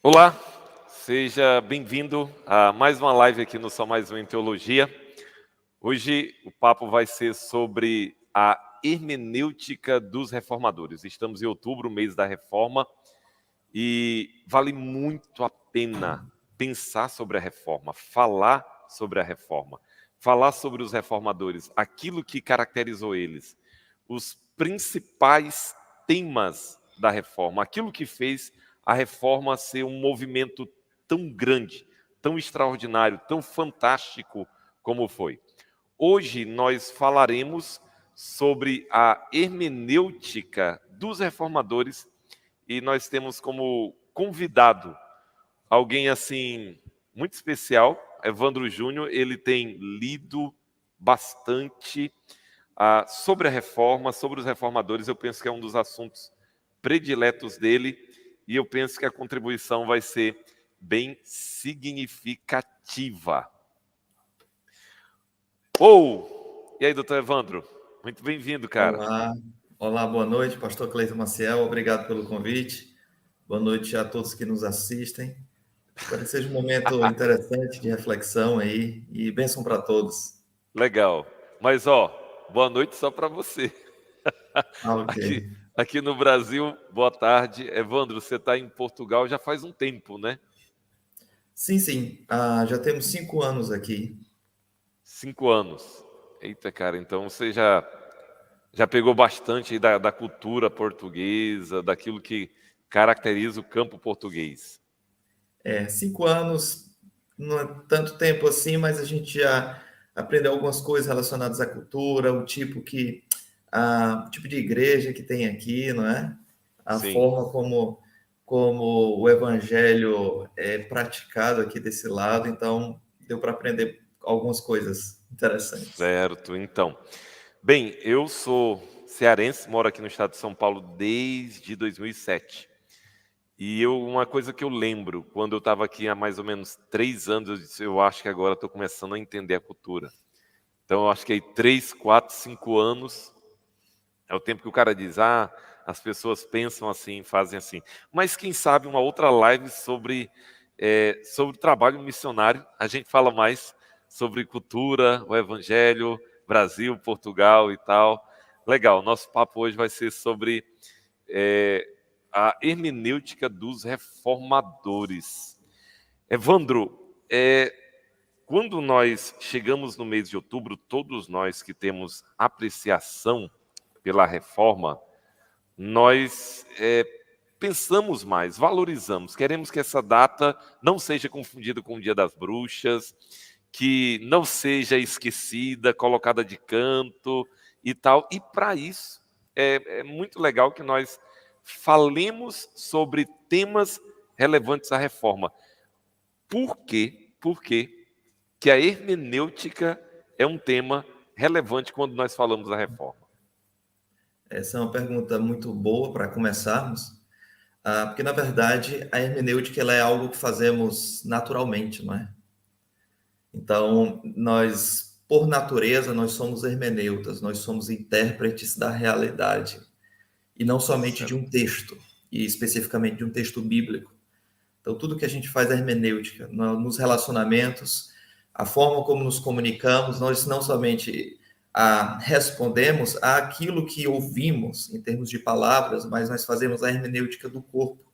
Olá, seja bem-vindo a mais uma live aqui no Só Mais Um em Teologia. Hoje o papo vai ser sobre a hermenêutica dos reformadores. Estamos em outubro, mês da reforma, e vale muito a pena pensar sobre a reforma, falar sobre a reforma, falar sobre os reformadores, aquilo que caracterizou eles, os principais temas da reforma, aquilo que fez a reforma ser um movimento tão grande, tão extraordinário, tão fantástico como foi. Hoje nós falaremos sobre a hermenêutica dos reformadores e nós temos como convidado alguém assim muito especial, Evandro Júnior. Ele tem lido bastante sobre a reforma, sobre os reformadores. Eu penso que é um dos assuntos prediletos dele e eu penso que a contribuição vai ser bem significativa. E aí, doutor Evandro? Muito bem-vindo, cara. Olá, olá, boa noite, pastor Cleiton Maciel, obrigado pelo convite. Boa noite a todos que nos assistem. Espero que seja um momento interessante de reflexão aí e bênção para todos. Legal. Mas, boa noite só para você. Ok. Aqui no Brasil, boa tarde. Evandro, você está em Portugal já faz um tempo, né? Sim, já temos 5 anos aqui. 5 anos. Eita, cara, então você já pegou bastante aí da cultura portuguesa, daquilo que caracteriza o campo português. 5 anos, não é tanto tempo assim, mas a gente já aprendeu algumas coisas relacionadas à cultura, o tipo de igreja que tem aqui, não é? A Sim, forma como o evangelho é praticado aqui desse lado, então deu para aprender algumas coisas interessantes. certo. Então, bem, eu sou cearense, moro aqui no estado de São Paulo desde 2007. Uma coisa que eu lembro, quando eu estava aqui há mais ou menos 3 anos, eu disse, eu acho que agora estou começando a entender a cultura. Então, eu acho que aí 3, 4, 5 anos é o tempo que o cara diz, as pessoas pensam assim, fazem assim. Mas quem sabe uma outra live sobre trabalho missionário, a gente fala mais sobre cultura, o evangelho, Brasil, Portugal e tal. Legal, nosso papo hoje vai ser sobre é, a hermenêutica dos reformadores. Evandro, quando nós chegamos no mês de outubro, todos nós que temos apreciação pela reforma, nós pensamos mais, valorizamos, queremos que essa data não seja confundida com o Dia das Bruxas, que não seja esquecida, colocada de canto e tal. E para isso é muito legal que nós falemos sobre temas relevantes à reforma. Por quê? Por quê que a hermenêutica é um tema relevante quando nós falamos da reforma? Essa é uma pergunta muito boa para começarmos, porque na verdade a hermenêutica ela é algo que fazemos naturalmente, não é? Então, nós, por natureza, nós somos hermeneutas, nós somos intérpretes da realidade, e não somente de Certo. um texto, e especificamente de um texto bíblico. Então, tudo que a gente faz é hermenêutica, nos relacionamentos, a forma como nos comunicamos, nós não somente respondemos àquilo que ouvimos em termos de palavras, mas nós fazemos a hermenêutica do corpo,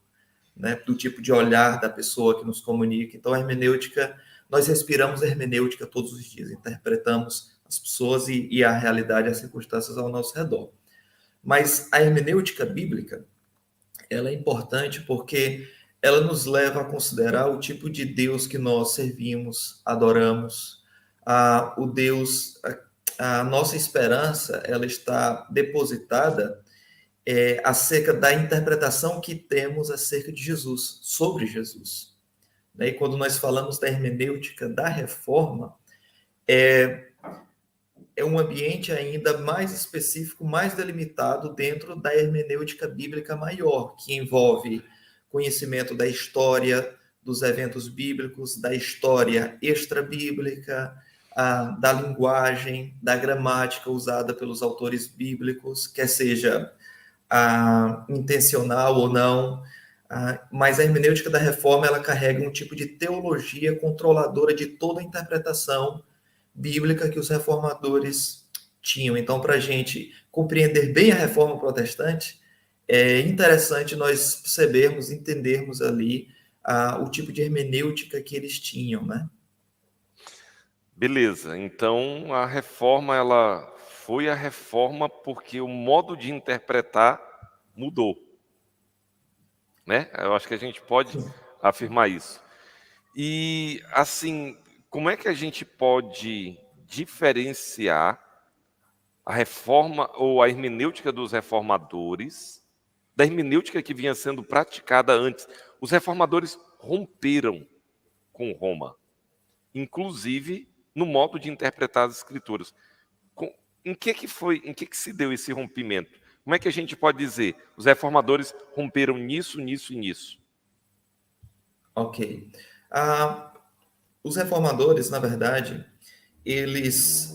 né, do tipo de olhar da pessoa que nos comunica. Então, a hermenêutica, nós respiramos hermenêutica todos os dias, interpretamos as pessoas e a realidade, as circunstâncias ao nosso redor. Mas a hermenêutica bíblica, ela é importante porque ela nos leva a considerar o tipo de Deus que nós servimos, adoramos, o Deus, a nossa esperança, ela está depositada acerca da interpretação que temos acerca de Jesus, sobre Jesus. E quando nós falamos da hermenêutica da reforma, é um ambiente ainda mais específico, mais delimitado dentro da hermenêutica bíblica maior, que envolve conhecimento da história, dos eventos bíblicos, da história extra-bíblica, da linguagem, da gramática usada pelos autores bíblicos, quer seja intencional ou não, Mas a hermenêutica da Reforma ela carrega um tipo de teologia controladora de toda a interpretação bíblica que os reformadores tinham. Então, para a gente compreender bem a Reforma Protestante, é interessante nós percebermos, entendermos ali o tipo de hermenêutica que eles tinham, né? Beleza, então a reforma, ela foi a reforma porque o modo de interpretar mudou, né? Eu acho que a gente pode Sim. afirmar isso. E, assim, como é que a gente pode diferenciar a reforma ou a hermenêutica dos reformadores da hermenêutica que vinha sendo praticada antes? Os reformadores romperam com Roma, inclusive no modo de interpretar as escrituras. Em que se deu esse rompimento? Como é que a gente pode dizer? Os reformadores romperam nisso, nisso e nisso. Ok. Os reformadores, na verdade, eles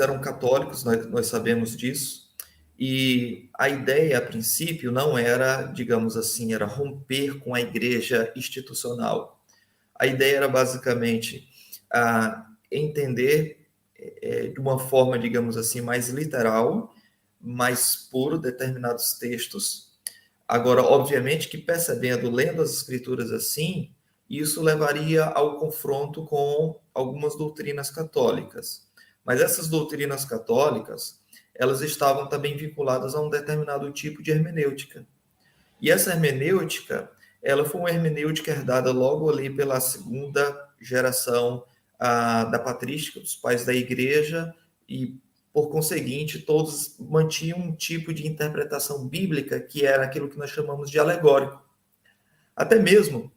eram católicos, nós sabemos disso, e a ideia, a princípio, não era, digamos assim, era romper com a igreja institucional. A ideia era basicamente entender de uma forma, digamos assim, mais literal, mais puro, determinados textos. Agora, obviamente que percebendo, lendo as escrituras assim, isso levaria ao confronto com algumas doutrinas católicas. Mas essas doutrinas católicas, elas estavam também vinculadas a um determinado tipo de hermenêutica. E essa hermenêutica, ela foi uma hermenêutica herdada logo ali pela segunda geração da patrística, dos pais da igreja, e, por conseguinte, todos mantinham um tipo de interpretação bíblica que era aquilo que nós chamamos de alegórico. Até mesmo,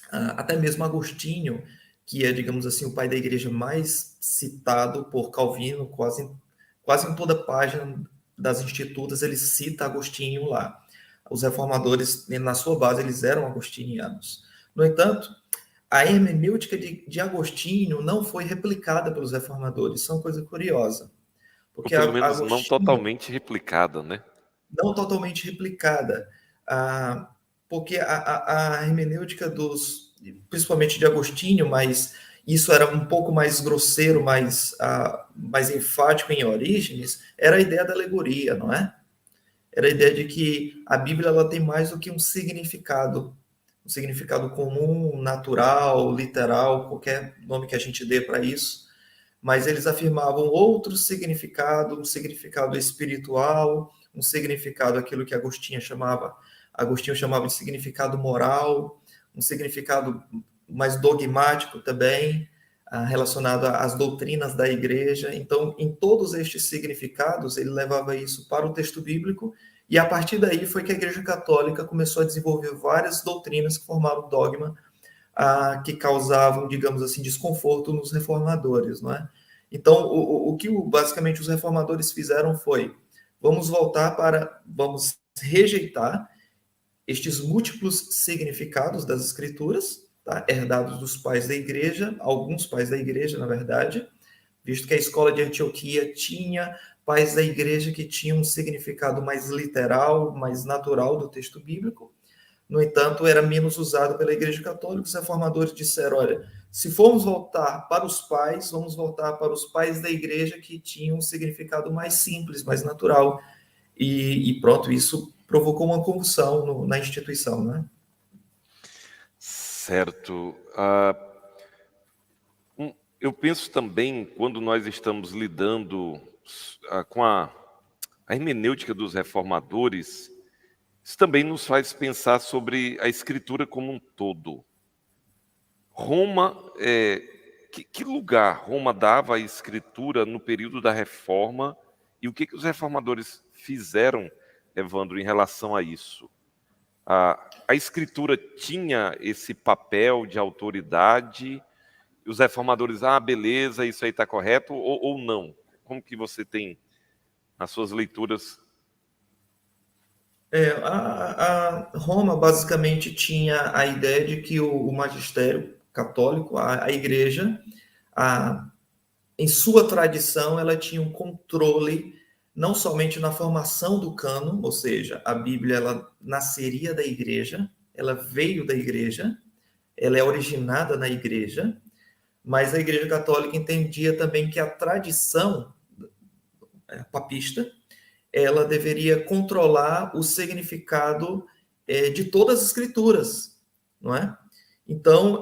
até mesmo Agostinho, que é, digamos assim, o pai da igreja mais citado por Calvino, quase em toda página das Institutas, ele cita Agostinho lá. Os reformadores, na sua base, eles eram agostinianos. No entanto, a hermenêutica de Agostinho não foi replicada pelos reformadores. Isso é uma coisa curiosa. Ou Porque pelo menos não Agostinho, totalmente replicada, né? não totalmente replicada, porque a hermenêutica principalmente de Agostinho, mas isso era um pouco mais grosseiro, mais enfático em Orígenes, era a ideia da alegoria, não é? Era a ideia de que a Bíblia ela tem mais do que um significado comum, natural, literal, qualquer nome que a gente dê para isso, mas eles afirmavam outro significado, um significado espiritual, um significado, aquilo que Agostinho chamava de significado moral, um significado mais dogmático também, relacionado às doutrinas da igreja. Então, em todos estes significados, ele levava isso para o texto bíblico, e a partir daí foi que a Igreja Católica começou a desenvolver várias doutrinas que formaram o dogma, que causavam, digamos assim, desconforto nos reformadores, não é? Então, o que basicamente os reformadores fizeram foi: vamos rejeitar estes múltiplos significados das escrituras, tá? Herdados dos pais da igreja, alguns pais da igreja, na verdade, visto que a escola de Antioquia tinha pais da igreja que tinham um significado mais literal, mais natural do texto bíblico. No entanto, era menos usado pela Igreja Católica. Os reformadores disseram: olha, se formos voltar para os pais, vamos voltar para os pais da Igreja que tinham um significado mais simples, mais natural. E pronto, isso provocou uma convulsão na instituição, né? Certo. Eu penso também, quando nós estamos lidando com a hermenêutica dos reformadores, isso também nos faz pensar sobre a escritura como um todo. Roma, que lugar Roma dava à escritura no período da reforma e o que os reformadores fizeram, Evandro, em relação a isso? A escritura tinha esse papel de autoridade, e os reformadores, beleza, isso aí está correto, ou não? Como que você tem nas suas leituras? A Roma basicamente tinha a ideia de que o magistério católico, a igreja, em sua tradição, ela tinha um controle não somente na formação do cânon, ou seja, a Bíblia ela nasceria da igreja, ela veio da igreja, ela é originada na igreja, mas a Igreja Católica entendia também que a tradição papista, ela deveria controlar o significado de todas as escrituras, não é? Então,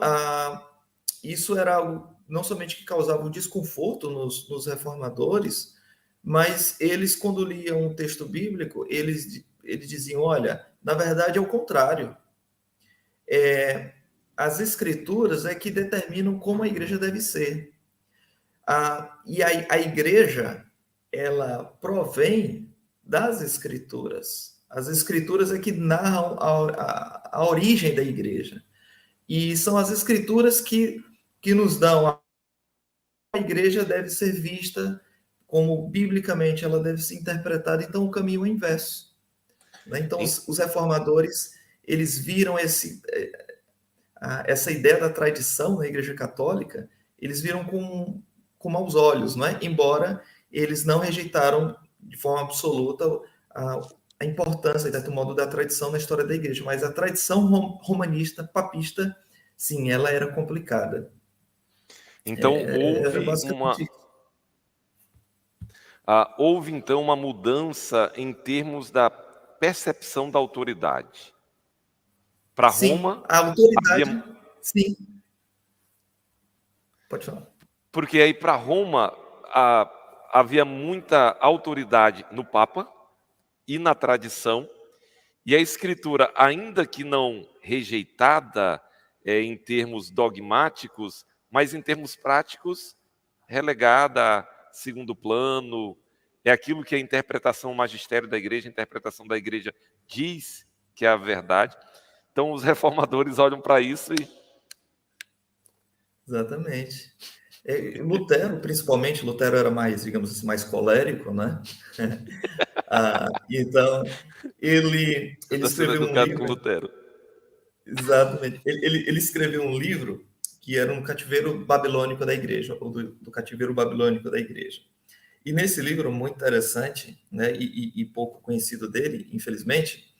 isso era algo não somente que causava um desconforto nos reformadores, mas eles, quando liam um texto bíblico, eles diziam, olha, na verdade é o contrário. As escrituras é que determinam como a igreja deve ser. E a igreja, ela provém das escrituras. As escrituras é que narram a origem da igreja. E são as escrituras que nos dão a igreja deve ser vista como biblicamente ela deve ser interpretada, então o caminho é inverso. Né? Então os reformadores, eles viram essa ideia da tradição na Igreja Católica, eles viram com maus olhos, não é? Embora eles não rejeitaram de forma absoluta a importância, de certo modo, da tradição na história da Igreja, mas a tradição romanista, papista, sim, ela era complicada. Então, houve então uma mudança em termos da percepção da autoridade. Para Roma, a autoridade, sim. Pode falar. Porque aí para Roma havia muita autoridade no Papa e na tradição, e a Escritura, ainda que não rejeitada em termos dogmáticos, mas em termos práticos, relegada a segundo plano, é aquilo que a interpretação, o magistério da igreja, a interpretação da igreja diz que é a verdade. Então os reformadores olham para isso e... Exatamente. Lutero, principalmente, Lutero era mais, digamos assim, mais colérico, né? Então, ele escreveu um livro... com Lutero. Exatamente. Ele escreveu um livro que era um cativeiro babilônico da igreja, ou do cativeiro babilônico da igreja. E nesse livro, muito interessante, né, e pouco conhecido dele, infelizmente,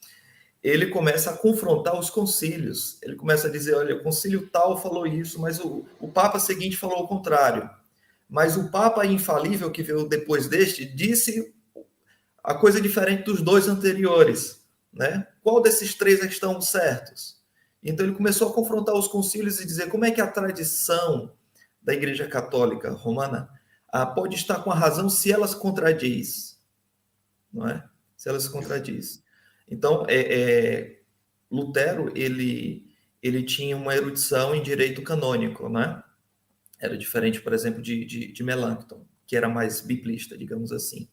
ele começa a confrontar os concílios. Ele começa a dizer, olha, o concílio tal falou isso, mas o Papa seguinte falou o contrário. Mas o Papa infalível que veio depois deste disse a coisa diferente dos dois anteriores. Né? Qual desses três é que estão certos? Então ele começou a confrontar os concílios e dizer como é que a tradição da Igreja Católica Romana pode estar com a razão se ela se contradiz. Não é? Se ela se contradiz. Então, Lutero, ele tinha uma erudição em direito canônico, né? Era diferente, por exemplo, de Melanchthon, que era mais biblista, digamos assim.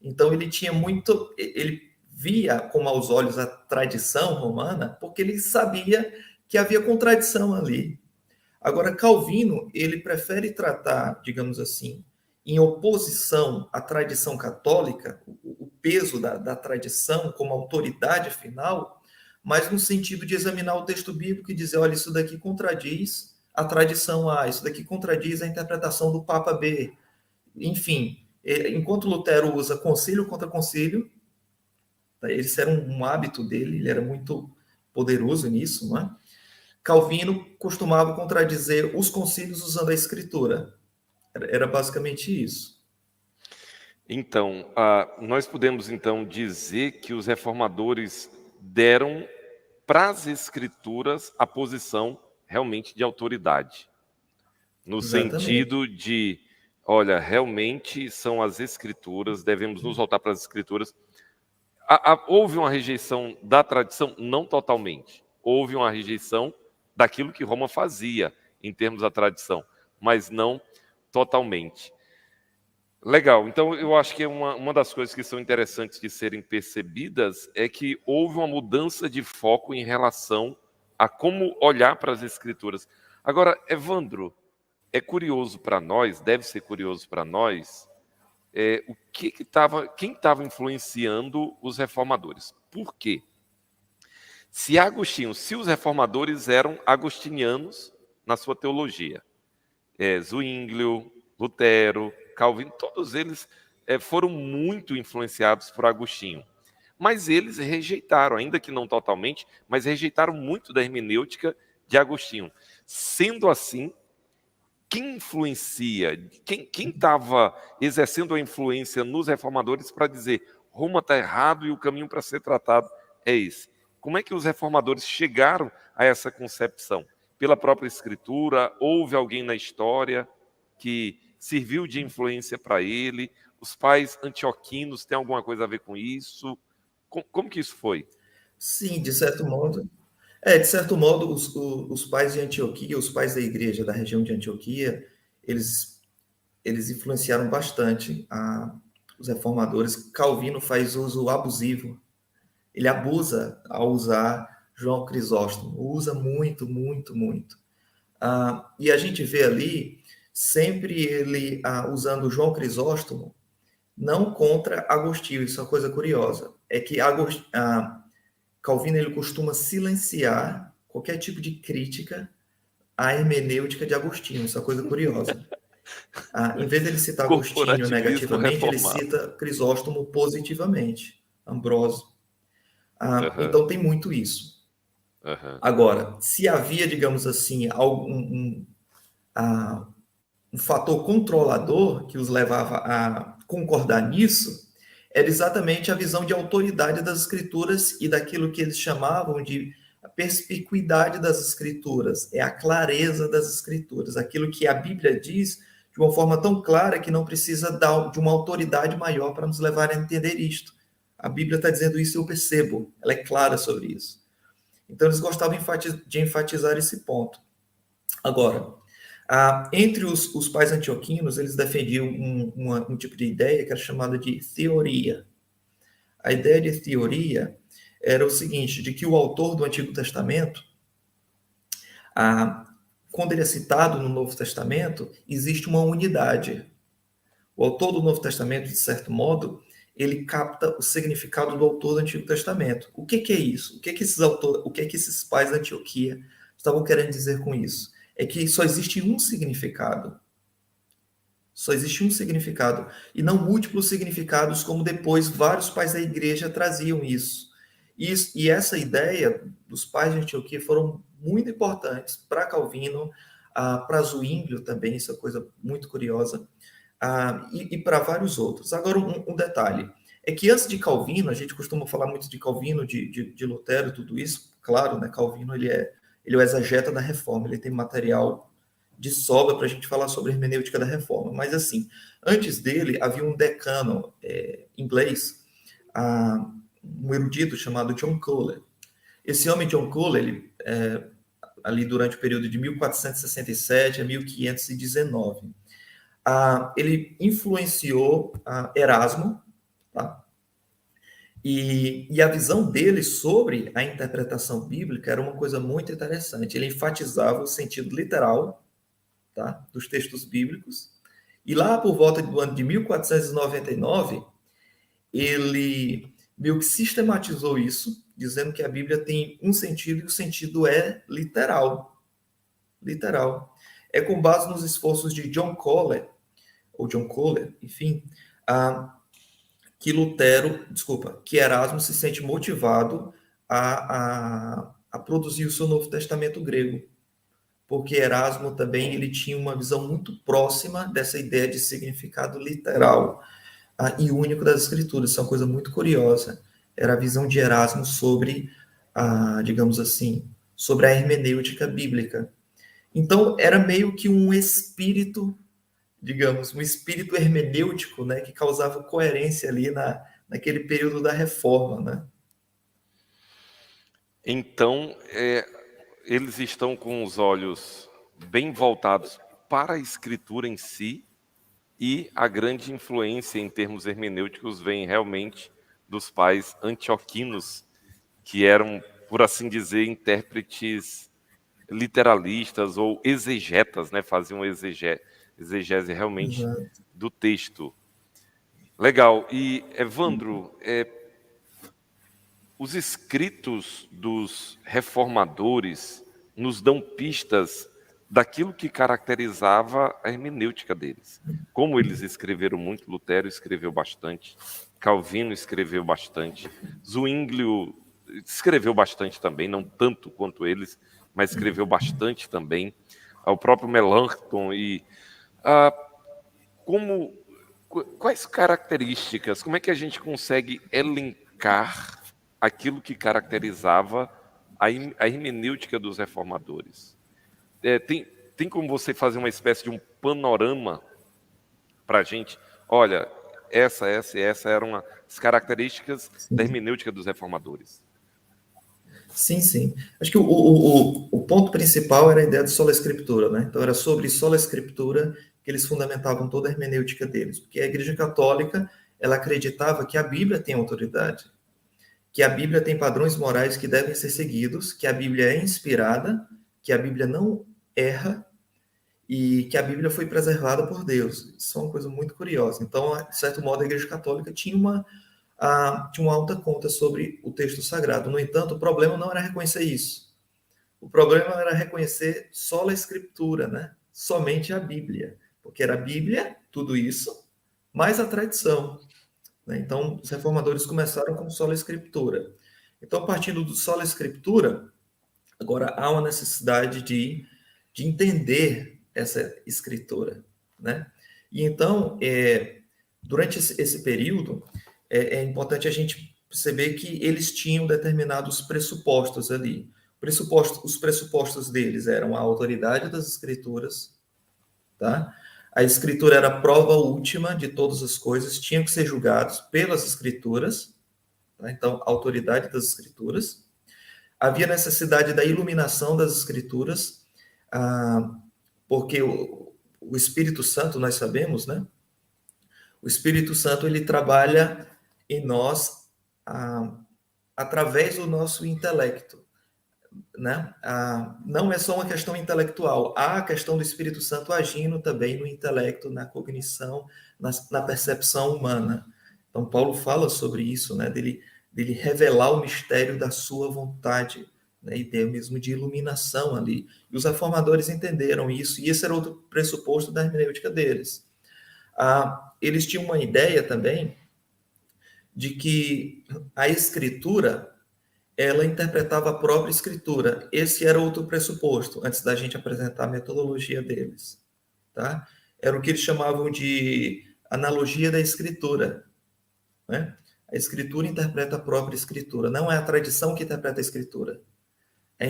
Então, ele via com maus olhos a tradição romana, porque ele sabia que havia contradição ali. Agora, Calvino, ele prefere tratar, digamos assim, em oposição à tradição católica, o peso da tradição como autoridade final, mas no sentido de examinar o texto bíblico e dizer, olha, isso daqui contradiz a tradição A, isso daqui contradiz a interpretação do Papa B. Enfim, enquanto Lutero usa concílio contra concílio, esse era um hábito dele, ele era muito poderoso nisso, não é? Calvino costumava contradizer os concílios usando a escritura. Era basicamente isso. Então, nós podemos então dizer que os reformadores deram para as escrituras a posição realmente de autoridade. No sentido de, olha, realmente são as escrituras, devemos nos voltar para as escrituras. Houve uma rejeição da tradição? Não totalmente. Houve uma rejeição daquilo que Roma fazia em termos da tradição, mas não totalmente. Legal, então eu acho que uma das coisas que são interessantes de serem percebidas é que houve uma mudança de foco em relação a como olhar para as escrituras. Agora, Evandro, é curioso para nós, deve ser curioso para nós, quem estava influenciando os reformadores. Por quê? Se os reformadores eram agostinianos na sua teologia, Zwinglio, Lutero, Calvino, todos eles foram muito influenciados por Agostinho. mas eles rejeitaram, ainda que não totalmente, mas rejeitaram muito da hermenêutica de Agostinho. Sendo assim, quem influencia, quem estava exercendo a influência nos reformadores para dizer Roma está errado e o caminho para ser tratado é esse? Como é que os reformadores chegaram a essa concepção? Pela própria escritura? Houve alguém na história que serviu de influência para ele? Os pais antioquinos têm alguma coisa a ver com isso? Como que isso foi? Sim, de certo modo, os pais de Antioquia, os pais da igreja da região de Antioquia, eles influenciaram bastante os reformadores. Calvino faz uso abusivo, ele abusa ao usar João Crisóstomo, usa muito, muito, muito. E a gente vê ali sempre ele usando João Crisóstomo, não contra Agostinho, isso é uma coisa curiosa, é que Calvino ele costuma silenciar qualquer tipo de crítica à hermenêutica de Agostinho, isso é uma coisa curiosa. Em vez de ele citar Agostinho Corporativismo negativamente, ele reformado. cita Crisóstomo positivamente, Ambrósio. Aham, Então tem muito isso. aham. Agora, se havia, digamos assim, um fator controlador que os levava a concordar nisso, era exatamente a visão de autoridade das escrituras e daquilo que eles chamavam de a perspicuidade das escrituras, é a clareza das escrituras, aquilo que a Bíblia diz de uma forma tão clara que não precisa de uma autoridade maior para nos levar a entender isto. A Bíblia está dizendo isso e eu percebo, ela é clara sobre isso. Então eles gostavam de enfatizar esse ponto. Agora, entre os pais antioquinos, eles defendiam um tipo de ideia que era chamada de teoria. A ideia de teoria era o seguinte, de que o autor do Antigo Testamento, quando ele é citado no Novo Testamento, existe uma unidade. O autor do Novo Testamento, de certo modo, ele capta o significado do autor do Antigo Testamento. O que é isso? O que esses pais da Antioquia estavam querendo dizer com isso? É que só existe um significado. Só existe um significado. E não múltiplos significados, como depois vários pais da igreja traziam isso. E essa ideia dos pais de Antioquia foram muito importantes para Calvino, para Zwinglio também, isso é coisa muito curiosa, e para vários outros. Agora, um detalhe, é que antes de Calvino, a gente costuma falar muito de Calvino, de Lutero, tudo isso, claro, né, Calvino ele é o exegeta da Reforma, ele tem material de sobra para a gente falar sobre a hermenêutica da Reforma, mas assim, antes dele havia um decano inglês, um erudito chamado John Coler. Esse homem, John Coler, ele, ali durante o período de 1467 a 1519, ele influenciou Erasmo, tá? E a visão dele sobre a interpretação bíblica era uma coisa muito interessante. Ele enfatizava o sentido literal, tá, dos textos bíblicos. E lá por volta do ano de 1499, ele meio que sistematizou isso, dizendo que a Bíblia tem um sentido e o sentido é literal. Literal. É com base nos esforços de John Coler, ou John Coler, enfim, que Erasmo se sente motivado a produzir o seu Novo Testamento grego, porque Erasmo também ele tinha uma visão muito próxima dessa ideia de significado literal e único das Escrituras. Isso é uma coisa muito curiosa. Era a visão de Erasmo sobre, digamos assim, sobre a hermenêutica bíblica. Então, era meio que um espírito, digamos, um espírito hermenêutico, né, que causava coerência ali naquele período da reforma, né? Então, eles estão com os olhos bem voltados para a escritura em si, e a grande influência em termos hermenêuticos vem realmente dos pais antioquinos, que eram, por assim dizer, intérpretes literalistas ou exegetas, né? Faziam exegese realmente Exato. do texto. Legal. E, Evandro, os escritos dos reformadores nos dão pistas daquilo que caracterizava a hermenêutica deles. Como eles escreveram muito, Lutero escreveu bastante, Calvino escreveu bastante, Zwinglio escreveu bastante também, não tanto quanto eles, mas escreveu bastante também, o próprio Melanchthon. E quais características, como é que a gente consegue elencar aquilo que caracterizava a hermenêutica dos reformadores? Tem como você fazer uma espécie de um panorama para a gente? Olha, essa eram as características da hermenêutica dos reformadores. Sim. Acho que o ponto principal era a ideia de sola escritura, né? Então era sobre sola escritura que eles fundamentavam toda a hermenêutica deles, porque a Igreja Católica, ela acreditava que a Bíblia tem autoridade, que a Bíblia tem padrões morais que devem ser seguidos, que a Bíblia é inspirada, que a Bíblia não erra e que a Bíblia foi preservada por Deus. Isso é uma coisa muito curiosa. Então, de certo modo, a Igreja Católica tinha uma alta conta sobre o texto sagrado. No entanto, o problema não era reconhecer isso. O problema era reconhecer só a Escritura, né? Somente a Bíblia. Porque era a Bíblia, tudo isso, mais a tradição. Né? Então, os reformadores começaram com sola Escritura. Então, partindo do sola Escritura, agora há uma necessidade de entender essa Escritura. Né? E então, durante esse período, é importante a gente perceber que eles tinham determinados pressupostos ali. Os pressupostos deles eram a autoridade das Escrituras, tá? A Escritura era a prova última de todas as coisas, tinham que ser julgados pelas Escrituras, tá? Então, a autoridade das Escrituras. Havia necessidade da iluminação das Escrituras, porque o Espírito Santo, nós sabemos, né? O Espírito Santo, ele trabalha em nós através do nosso intelecto, né? Não é só uma questão intelectual, há a questão do Espírito Santo agindo também no intelecto, na cognição, na percepção humana. Então, Paulo fala sobre isso, né? Dele revelar o mistério da sua vontade, né? Ideia mesmo de iluminação ali. E os reformadores entenderam isso, e esse era outro pressuposto da hermenêutica deles. Eles tinham uma ideia também de que a Escritura, ela interpretava a própria Escritura. Esse era outro pressuposto, antes da gente apresentar a metodologia deles. Tá? Era o que eles chamavam de analogia da Escritura. Né? A Escritura interpreta a própria Escritura. Não é a tradição que interpreta a Escritura. A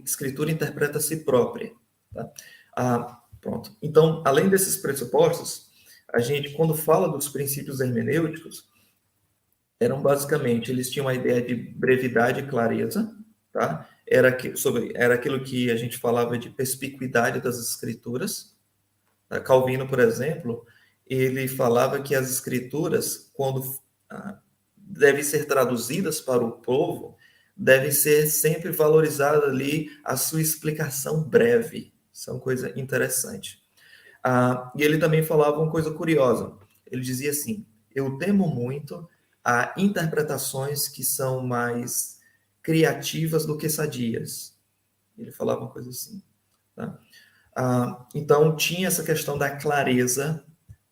Escritura interpreta a si própria. Tá? Pronto. Então, além desses pressupostos, a gente, quando fala dos princípios hermenêuticos, eram basicamente, eles tinham uma ideia de brevidade e clareza, tá? Era aquilo que a gente falava de perspicuidade das Escrituras. Tá? Calvino, por exemplo, ele falava que as Escrituras, quando devem ser traduzidas para o povo, deve ser sempre valorizada ali a sua explicação breve. Isso é uma coisa interessante. E ele também falava uma coisa curiosa. Ele dizia assim: eu temo muito a interpretações que são mais criativas do que sadias. Ele falava uma coisa assim. Tá? Então, tinha essa questão da clareza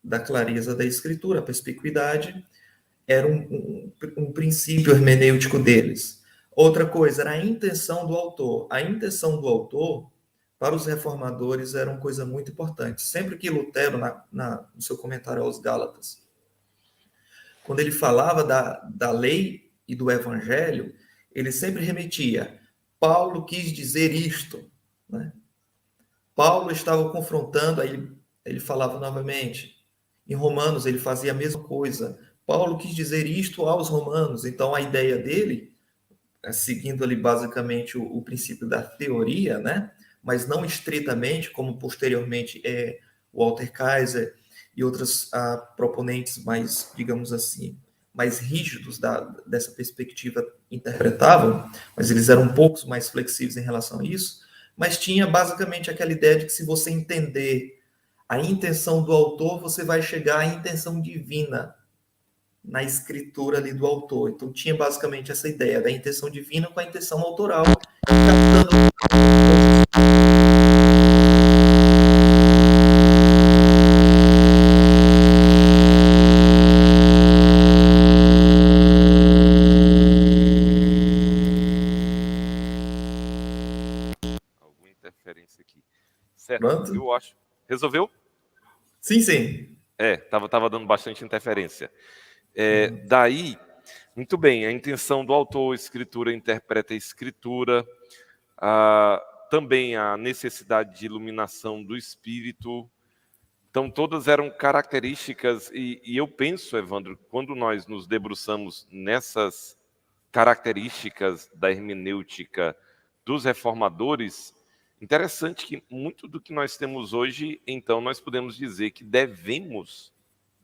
da Escritura, a perspicuidade, era um princípio hermenêutico deles. Outra coisa era a intenção do autor. A intenção do autor, para os reformadores, era uma coisa muito importante. Sempre que Lutero, no seu comentário aos Gálatas, quando ele falava da lei e do evangelho, ele sempre remetia: Paulo quis dizer isto. Né? Paulo estava confrontando, aí ele falava novamente. Em Romanos, ele fazia a mesma coisa. Paulo quis dizer isto aos romanos. Então, a ideia dele, seguindo ali basicamente o princípio da teoria, né? Mas não estritamente, como posteriormente Walter Kaiser e outros proponentes mais, digamos assim, mais rígidos dessa perspectiva interpretavam, mas eles eram um pouco mais flexíveis em relação a isso, mas tinha basicamente aquela ideia de que se você entender a intenção do autor, você vai chegar à intenção divina na escritura ali do autor. Então tinha basicamente essa ideia da intenção divina com a intenção autoral, captando interferência aqui. Certo, Pronto? eu acho. Resolveu? Sim, sim. Tava dando bastante interferência. Uhum. Daí, muito bem, a intenção do autor, escritura interpreta a escritura, também a necessidade de iluminação do espírito. Então, todas eram características, e eu penso, Evandro, quando nós nos debruçamos nessas características da hermenêutica dos reformadores, interessante que muito do que nós temos hoje, então, nós podemos dizer que devemos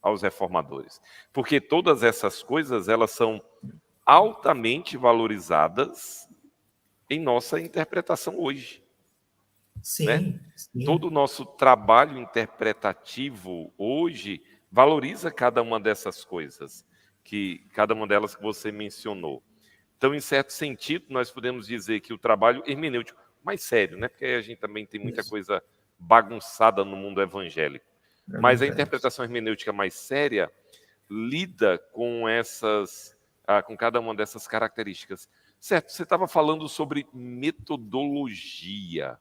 aos reformadores, porque todas essas coisas, elas são altamente valorizadas em nossa interpretação hoje, né? Sim, Todo sim. o nosso trabalho interpretativo hoje valoriza cada uma dessas coisas, cada uma delas que você mencionou. Então, em certo sentido, nós podemos dizer que o trabalho hermenêutico, mais sério, né? Porque aí a gente também tem muita Isso. coisa bagunçada no mundo evangélico. Mas a Evangélicos. interpretação hermenêutica mais séria lida com com cada uma dessas características. Certo, você estava falando sobre metodologia.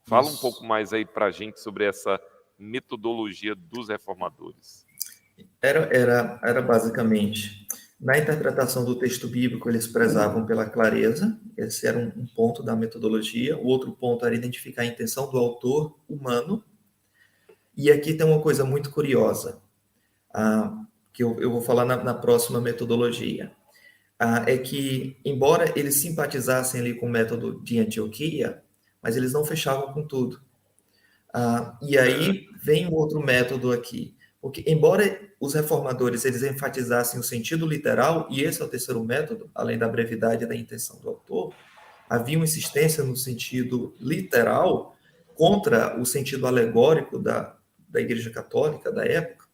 Fala um pouco Isso. mais aí para a gente sobre essa metodologia dos reformadores. Era basicamente, na interpretação do texto bíblico, eles prezavam pela clareza, esse era um ponto da metodologia. O outro ponto era identificar a intenção do autor humano. E aqui tem uma coisa muito curiosa, que eu vou falar na próxima metodologia. É que, embora eles simpatizassem ali com o método de Antioquia, mas eles não fechavam com tudo. E aí vem um outro método aqui, porque embora os reformadores eles enfatizassem o sentido literal, e esse é o terceiro método, além da brevidade e da intenção do autor, havia uma insistência no sentido literal contra o sentido alegórico da Igreja Católica da época.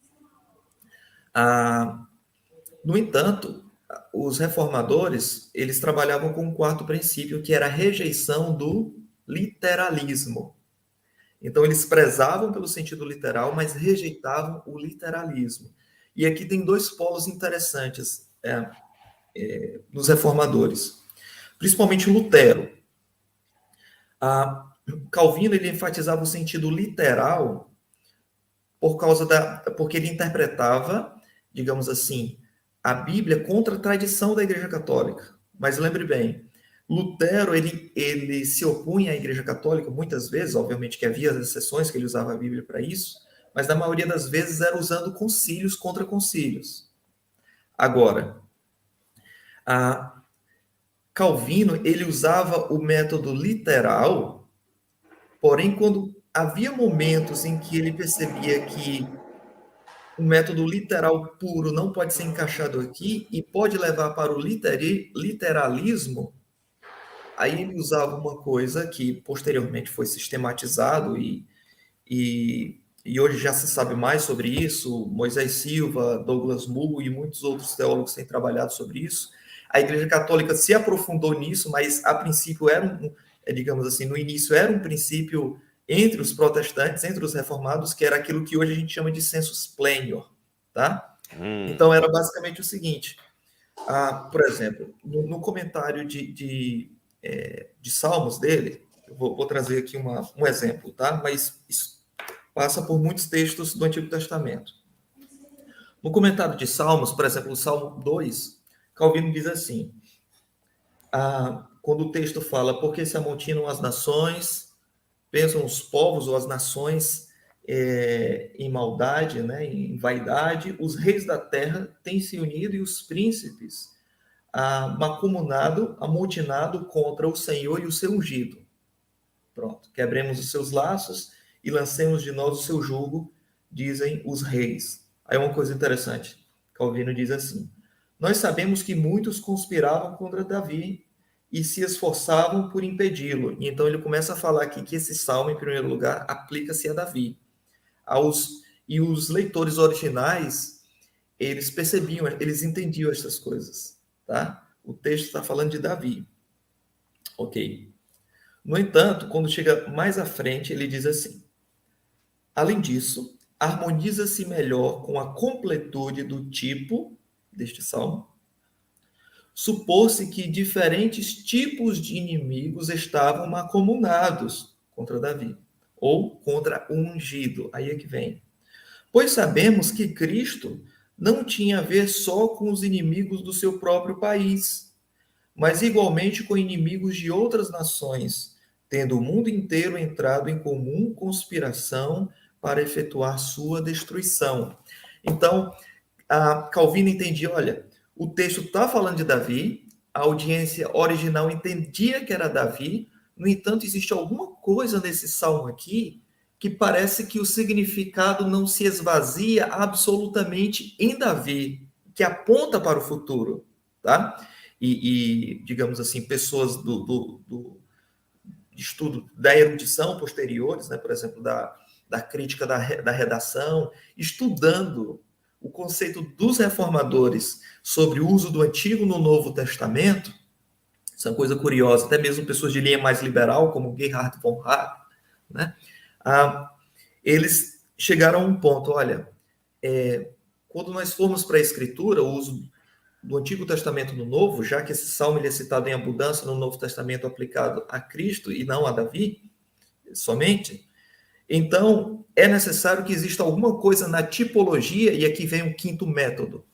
No entanto, os reformadores eles trabalhavam com um quarto princípio, que era a rejeição do literalismo. Então, eles prezavam pelo sentido literal, mas rejeitavam o literalismo. E aqui tem dois polos interessantes nos reformadores, principalmente Lutero. Calvino ele enfatizava o sentido literal porque ele interpretava, digamos assim, a Bíblia contra a tradição da Igreja Católica. Mas lembre bem, Lutero ele se opunha à Igreja Católica muitas vezes, obviamente que havia exceções que ele usava a Bíblia para isso, mas na maioria das vezes era usando concílios contra concílios. Agora, a Calvino ele usava o método literal, porém quando havia momentos em que ele percebia que o método literal puro não pode ser encaixado aqui e pode levar para o literalismo, aí ele usava uma coisa que posteriormente foi sistematizado e hoje já se sabe mais sobre isso. Moisés Silva, Douglas Moo e muitos outros teólogos têm trabalhado sobre isso. A Igreja Católica se aprofundou nisso, mas a princípio digamos assim, no início era um princípio entre os protestantes, entre os reformados, que era aquilo que hoje a gente chama de sensus plenior, tá? Então era basicamente o seguinte, por exemplo, no comentário de Salmos dele, eu vou trazer aqui um exemplo, tá? Mas isso passa por muitos textos do Antigo Testamento. No comentário de Salmos, por exemplo, o Salmo 2, Calvino diz assim, quando o texto fala, porque se amontinam as nações, pensam os povos ou as nações em maldade, né, em vaidade, os reis da terra têm se unido e os príncipes amotinado contra o Senhor e o seu ungido. Pronto, quebremos os seus laços e lancemos de nós o seu jugo, dizem os reis. Aí uma coisa interessante, Calvino diz assim, nós sabemos que muitos conspiravam contra Davi e se esforçavam por impedi-lo. E então ele começa a falar aqui que esse salmo, em primeiro lugar, aplica-se a Davi. E os leitores originais, eles percebiam, eles entendiam essas coisas, tá? O texto está falando de Davi. Ok. No entanto, quando chega mais à frente, ele diz assim, além disso, harmoniza-se melhor com a completude do tipo deste salmo, supor-se que diferentes tipos de inimigos estavam mancomunados contra Davi, ou contra o ungido. Aí é que vem. Pois sabemos que Cristo não tinha a ver só com os inimigos do seu próprio país, mas igualmente com inimigos de outras nações, tendo o mundo inteiro entrado em comum conspiração para efetuar sua destruição. Então, a Calvino entendia, olha, o texto está falando de Davi, a audiência original entendia que era Davi, no entanto, existe alguma coisa nesse salmo aqui que parece que o significado não se esvazia absolutamente em Davi, que aponta para o futuro, tá? Digamos assim, pessoas do estudo da erudição posteriores, né, por exemplo, da crítica da redação, estudando o conceito dos reformadores sobre o uso do Antigo no Novo Testamento. Isso é uma coisa curiosa, até mesmo pessoas de linha mais liberal, como Gerhard von Rad, né, eles chegaram a um ponto, olha, quando nós formos para a Escritura, o uso do Antigo Testamento no Novo, já que esse salmo ele é citado em abundância no Novo Testamento aplicado a Cristo e não a Davi somente, então é necessário que exista alguma coisa na tipologia, e aqui vem o quinto método,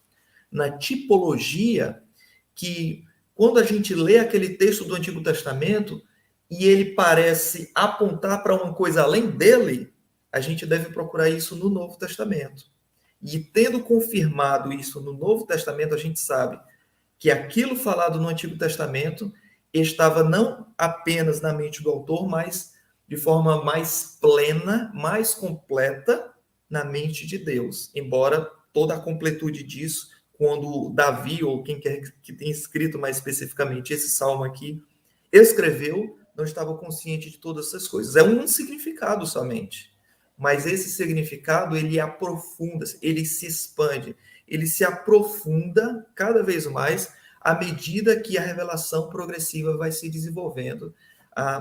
na tipologia, que quando a gente lê aquele texto do Antigo Testamento e ele parece apontar para uma coisa além dele, a gente deve procurar isso no Novo Testamento. E tendo confirmado isso no Novo Testamento, a gente sabe que aquilo falado no Antigo Testamento estava não apenas na mente do autor, mas de forma mais plena, mais completa na mente de Deus. Embora toda a completude disso, quando Davi, ou quem quer que tenha escrito mais especificamente esse salmo aqui, escreveu, não estava consciente de todas essas coisas. É um significado somente. Mas esse significado, ele aprofunda, ele se expande, ele se aprofunda cada vez mais à medida que a revelação progressiva vai se desenvolvendo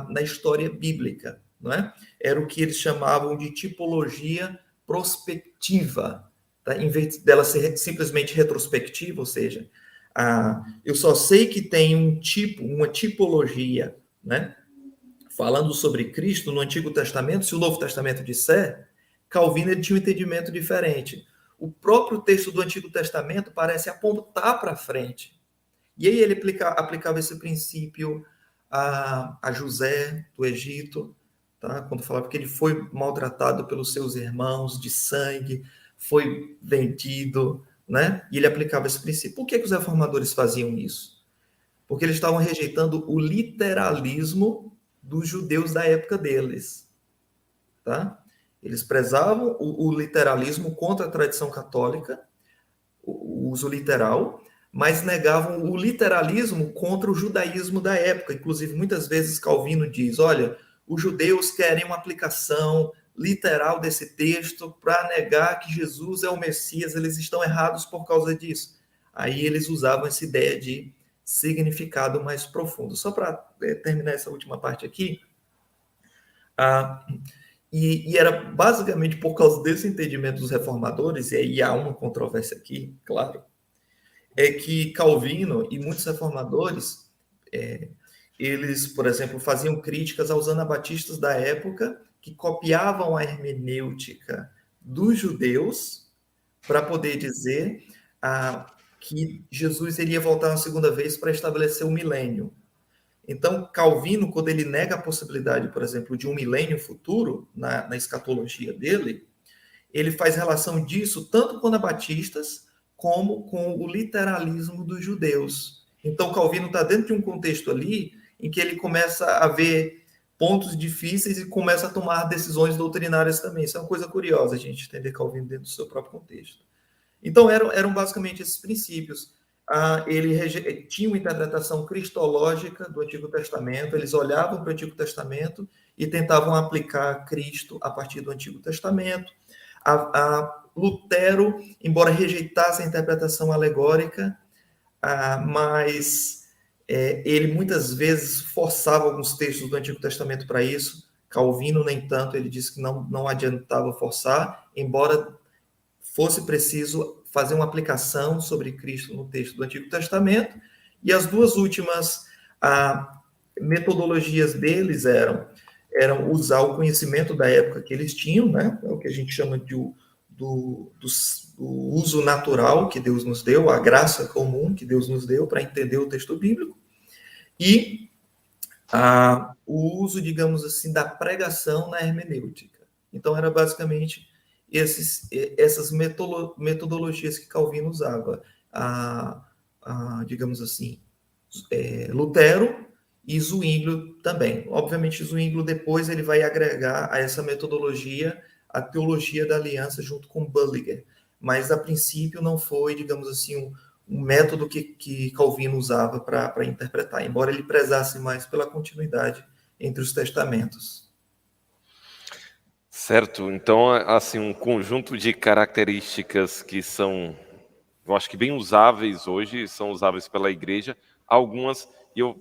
na história bíblica, não é? Era o que eles chamavam de tipologia prospectiva, tá? Em vez dela ser simplesmente retrospectiva, ou seja, eu só sei que tem um tipo, uma tipologia, né? Falando sobre Cristo no Antigo Testamento, se o Novo Testamento disser, Calvino ele tinha um entendimento diferente. O próprio texto do Antigo Testamento parece apontar para frente. E aí ele aplicava esse princípio a José do Egito, tá? Quando falava que ele foi maltratado pelos seus irmãos de sangue, foi vendido, né? E ele aplicava esse princípio. Por que os reformadores faziam isso? Porque eles estavam rejeitando o literalismo dos judeus da época deles, tá? Eles prezavam o literalismo contra a tradição católica, o uso literal, mas negavam o literalismo contra o judaísmo da época. Inclusive, muitas vezes Calvino diz, olha, os judeus querem uma aplicação literal desse texto para negar que Jesus é o Messias, eles estão errados por causa disso. Aí eles usavam essa ideia de significado mais profundo. Só para terminar essa última parte aqui, e era basicamente por causa desse entendimento dos reformadores, e aí há uma controvérsia aqui, claro, é que Calvino e muitos reformadores, eles, por exemplo, faziam críticas aos anabatistas da época que copiavam a hermenêutica dos judeus para poder dizer que Jesus iria voltar uma segunda vez para estabelecer o milênio. Então, Calvino, quando ele nega a possibilidade, por exemplo, de um milênio futuro, na escatologia dele, ele faz relação disso tanto com anabatistas como com o literalismo dos judeus. Então, Calvino está dentro de um contexto ali em que ele começa a ver pontos difíceis e começa a tomar decisões doutrinárias também. Isso é uma coisa curiosa, a gente entender Calvino dentro do seu próprio contexto. Então, eram basicamente esses princípios. Ele tinha uma interpretação cristológica do Antigo Testamento, eles olhavam para o Antigo Testamento e tentavam aplicar Cristo a partir do Antigo Testamento. Lutero, embora rejeitasse a interpretação alegórica, mas ele muitas vezes forçava alguns textos do Antigo Testamento para isso. Calvino, nem tanto, ele disse que não adiantava forçar, embora fosse preciso fazer uma aplicação sobre Cristo no texto do Antigo Testamento. E as duas últimas metodologias deles eram era usar o conhecimento da época que eles tinham, né? É o que a gente chama de do uso natural que Deus nos deu, a graça comum que Deus nos deu para entender o texto bíblico, e o uso, digamos assim, da pregação na hermenêutica. Então, era basicamente essas metodologias que Calvino usava. Digamos assim, Lutero e Zwinglio também. Obviamente, Zwinglio depois ele vai agregar a essa metodologia a teologia da aliança junto com Bullinger, mas a princípio não foi, digamos assim, um método que Calvino usava para interpretar, embora ele prezasse mais pela continuidade entre os testamentos. Certo, então, assim, um conjunto de características que são, eu acho que bem usáveis hoje, são usáveis pela igreja, algumas, e eu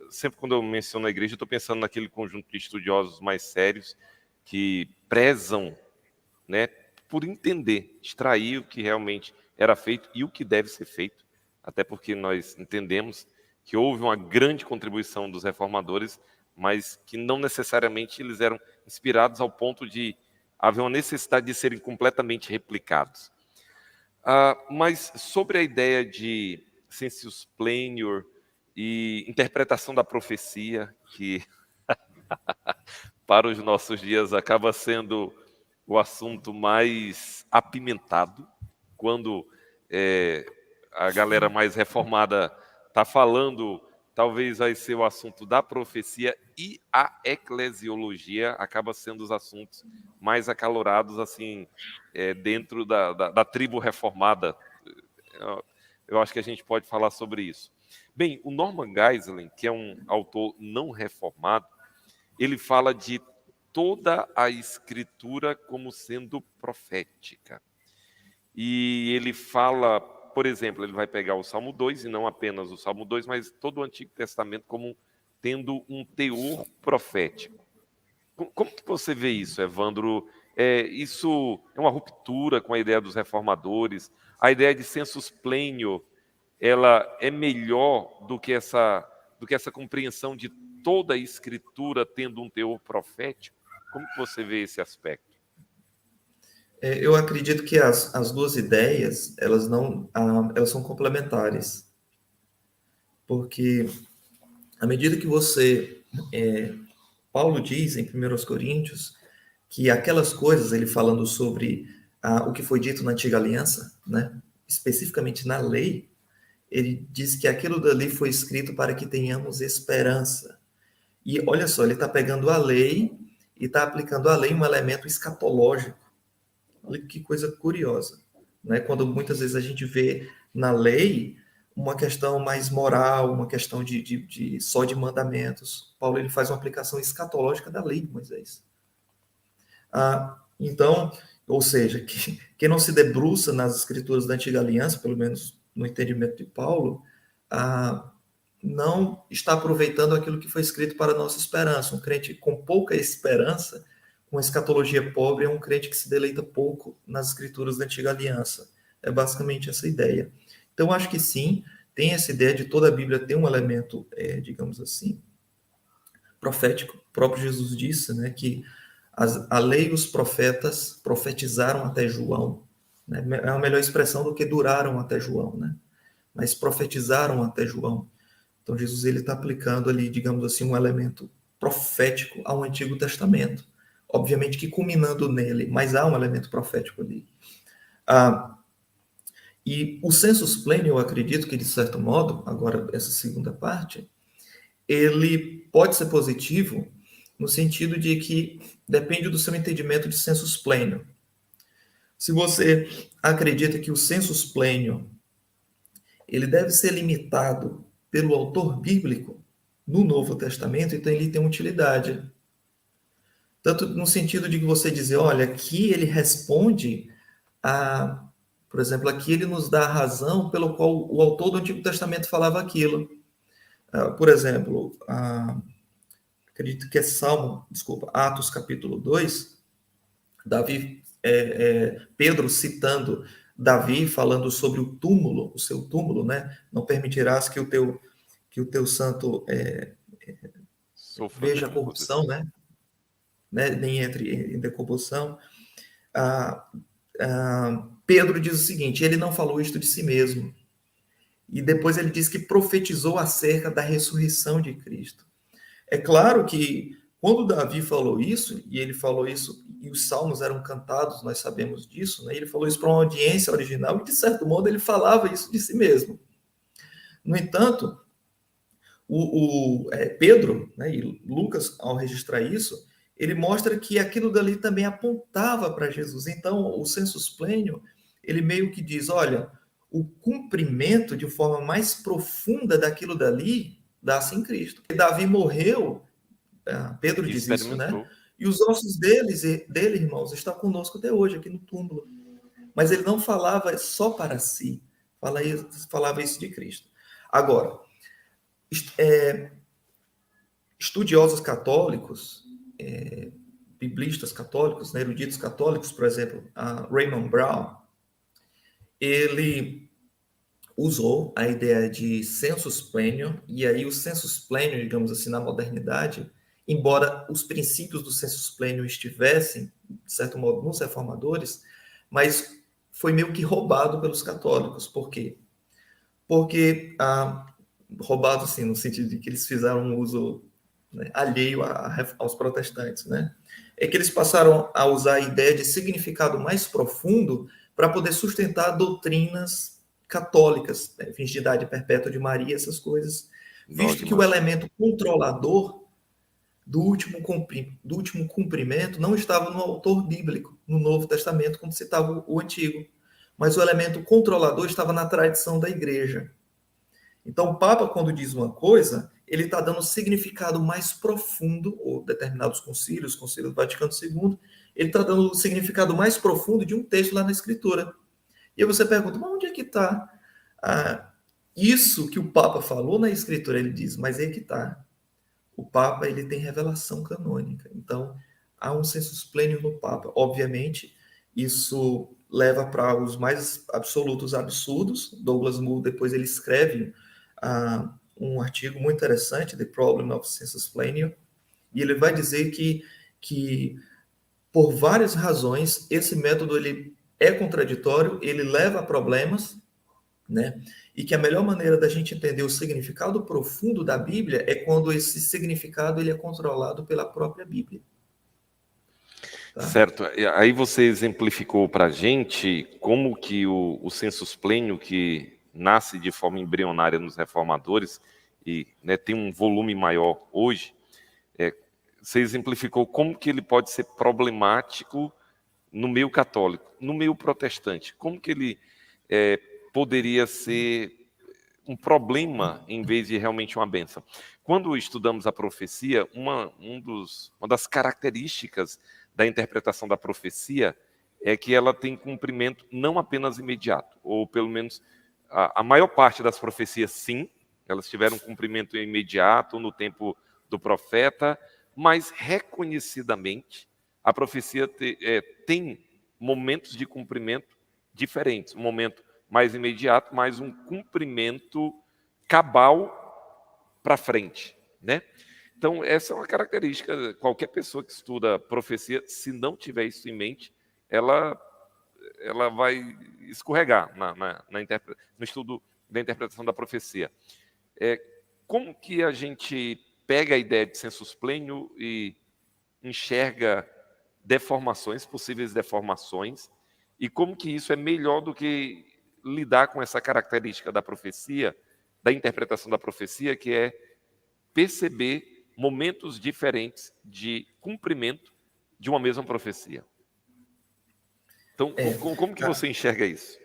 sempre quando eu menciono a igreja, eu estou pensando naquele conjunto de estudiosos mais sérios que prezam, né, por entender, extrair o que realmente era feito e o que deve ser feito, até porque nós entendemos que houve uma grande contribuição dos reformadores, mas que não necessariamente eles eram inspirados ao ponto de haver uma necessidade de serem completamente replicados. Mas sobre a ideia de sensus plenior e interpretação da profecia, que para os nossos dias acaba sendo o assunto mais apimentado, quando a galera mais reformada está falando, talvez vai ser o assunto da profecia, e a eclesiologia acaba sendo os assuntos mais acalorados assim dentro da tribo reformada. Eu acho que a gente pode falar sobre isso. Bem, o Norman Geisling, que é um autor não reformado, ele fala de toda a escritura como sendo profética. E ele fala, por exemplo, ele vai pegar o Salmo 2, e não apenas o Salmo 2, mas todo o Antigo Testamento como tendo um teor profético. Como que você vê isso, Evandro? Isso é uma ruptura com a ideia dos reformadores? A ideia de sensus plenior, ela é melhor do que essa compreensão de toda a Escritura tendo um teor profético? Como que você vê esse aspecto? Eu acredito que as duas ideias, elas são complementares, porque à medida que Paulo diz em 1 Coríntios, que aquelas coisas, ele falando sobre o que foi dito na antiga aliança, né, especificamente na lei, ele diz que aquilo dali foi escrito para que tenhamos esperança. E olha só, ele está pegando a lei e está aplicando à lei um elemento escatológico. Olha que coisa curiosa, né? Quando muitas vezes a gente vê na lei uma questão mais moral, uma questão só de mandamentos. Paulo ele faz uma aplicação escatológica da lei de Moisés. Então, ou seja, quem não se debruça nas escrituras da antiga aliança, pelo menos no entendimento de Paulo, não está aproveitando aquilo que foi escrito para a nossa esperança. Um crente com pouca esperança, com escatologia pobre, é um crente que se deleita pouco nas escrituras da antiga aliança. É basicamente essa ideia. Então, acho que sim, tem essa ideia de toda a Bíblia ter um elemento, digamos assim, profético. O próprio Jesus disse, né, que a lei e os profetas profetizaram até João. Né? É uma melhor expressão do que duraram até João, né? Mas profetizaram até João. Então, Jesus ele está aplicando ali, digamos assim, um elemento profético ao Antigo Testamento. Obviamente que culminando nele, mas há um elemento profético ali. E o sensus plenior, eu acredito que, de certo modo, agora essa segunda parte, ele pode ser positivo no sentido de que depende do seu entendimento de sensus plenior. Se você acredita que o sensus plenior ele deve ser limitado pelo autor bíblico no Novo Testamento, então ele tem utilidade. Tanto no sentido de que você dizer, olha, aqui ele responde por exemplo, aqui ele nos dá a razão pelo qual o autor do Antigo Testamento falava aquilo. Por exemplo, acredito que é Atos capítulo 2, Pedro citando Davi falando sobre o túmulo, o seu túmulo, né? Não permitirás que o teu santo veja a corrupção, né? né, nem entre em decomposição. Pedro diz o seguinte: ele não falou isto de si mesmo. E depois ele diz que profetizou acerca da ressurreição de Cristo. É claro que quando Davi falou isso, e ele falou isso, e os salmos eram cantados, nós sabemos disso, né? Ele falou isso para uma audiência original, e de certo modo ele falava isso de si mesmo. No entanto, Pedro, né, e Lucas, ao registrar isso, ele mostra que aquilo dali também apontava para Jesus. Então, o sensus plenior, ele meio que diz, olha, o cumprimento de forma mais profunda daquilo dali dá-se em Cristo. Davi morreu, Pedro E diz isso, né? experimentou. E os ossos dele, irmãos, estão conosco até hoje, aqui no túmulo. Mas ele não falava só para si, falava isso de Cristo. Agora, estudiosos católicos, biblistas católicos, né, eruditos católicos, por exemplo, Raymond Brown, ele usou a ideia de sensus plenior, e aí o sensus plenior, digamos assim, na modernidade, embora os princípios do sensus plenior estivessem, de certo modo, nos reformadores, mas foi meio que roubado pelos católicos. Por quê? Porque, roubado, assim, no sentido de que eles fizeram um uso, né, alheio aos protestantes, né? É que eles passaram a usar a ideia de significado mais profundo para poder sustentar doutrinas católicas, né, virgindade perpétua de Maria, essas coisas, visto que o Dogmas. elemento controlador do último cumprimento não estava no autor bíblico, no Novo Testamento, quando citava o Antigo, mas o elemento controlador estava na tradição da igreja. Então, o Papa, quando diz uma coisa, ele está dando significado mais profundo, ou determinados concílios, o Concílio do Vaticano II, ele está dando o significado mais profundo de um texto lá na Escritura. E aí você pergunta, mas onde é que está isso que o Papa falou na Escritura? Ele diz, mas é que está. O Papa, ele tem revelação canônica. Então, há um sensus plenior no Papa. Obviamente, isso leva para os mais absolutos absurdos. Douglas Moo, depois ele escreve um artigo muito interessante, The Problem of Sensus Plenior, e ele vai dizer que por várias razões, esse método ele é contraditório, ele leva a problemas, né? E que a melhor maneira da gente entender o significado profundo da Bíblia é quando esse significado ele é controlado pela própria Bíblia. Tá? Certo. Aí você exemplificou para a gente como que o sensus plenior, que nasce de forma embrionária nos reformadores e, né, tem um volume maior hoje, você exemplificou como que ele pode ser problemático no meio católico, no meio protestante. Como que ele poderia ser um problema em vez de realmente uma bênção. Quando estudamos a profecia, uma das características da interpretação da profecia é que ela tem cumprimento não apenas imediato, ou pelo menos a maior parte das profecias, sim, elas tiveram cumprimento imediato no tempo do profeta, mas reconhecidamente a profecia tem momentos de cumprimento diferentes. Um momento mais imediato, mas um cumprimento cabal para frente, né? Então, essa é uma característica. Qualquer pessoa que estuda profecia, se não tiver isso em mente, ela vai escorregar no estudo da interpretação da profecia. Como que a gente pega a ideia de sensus plenior e enxerga deformações, possíveis deformações, e como que isso é melhor do que lidar com essa característica da profecia, da interpretação da profecia, que é perceber momentos diferentes de cumprimento de uma mesma profecia. Então, como que você enxerga isso?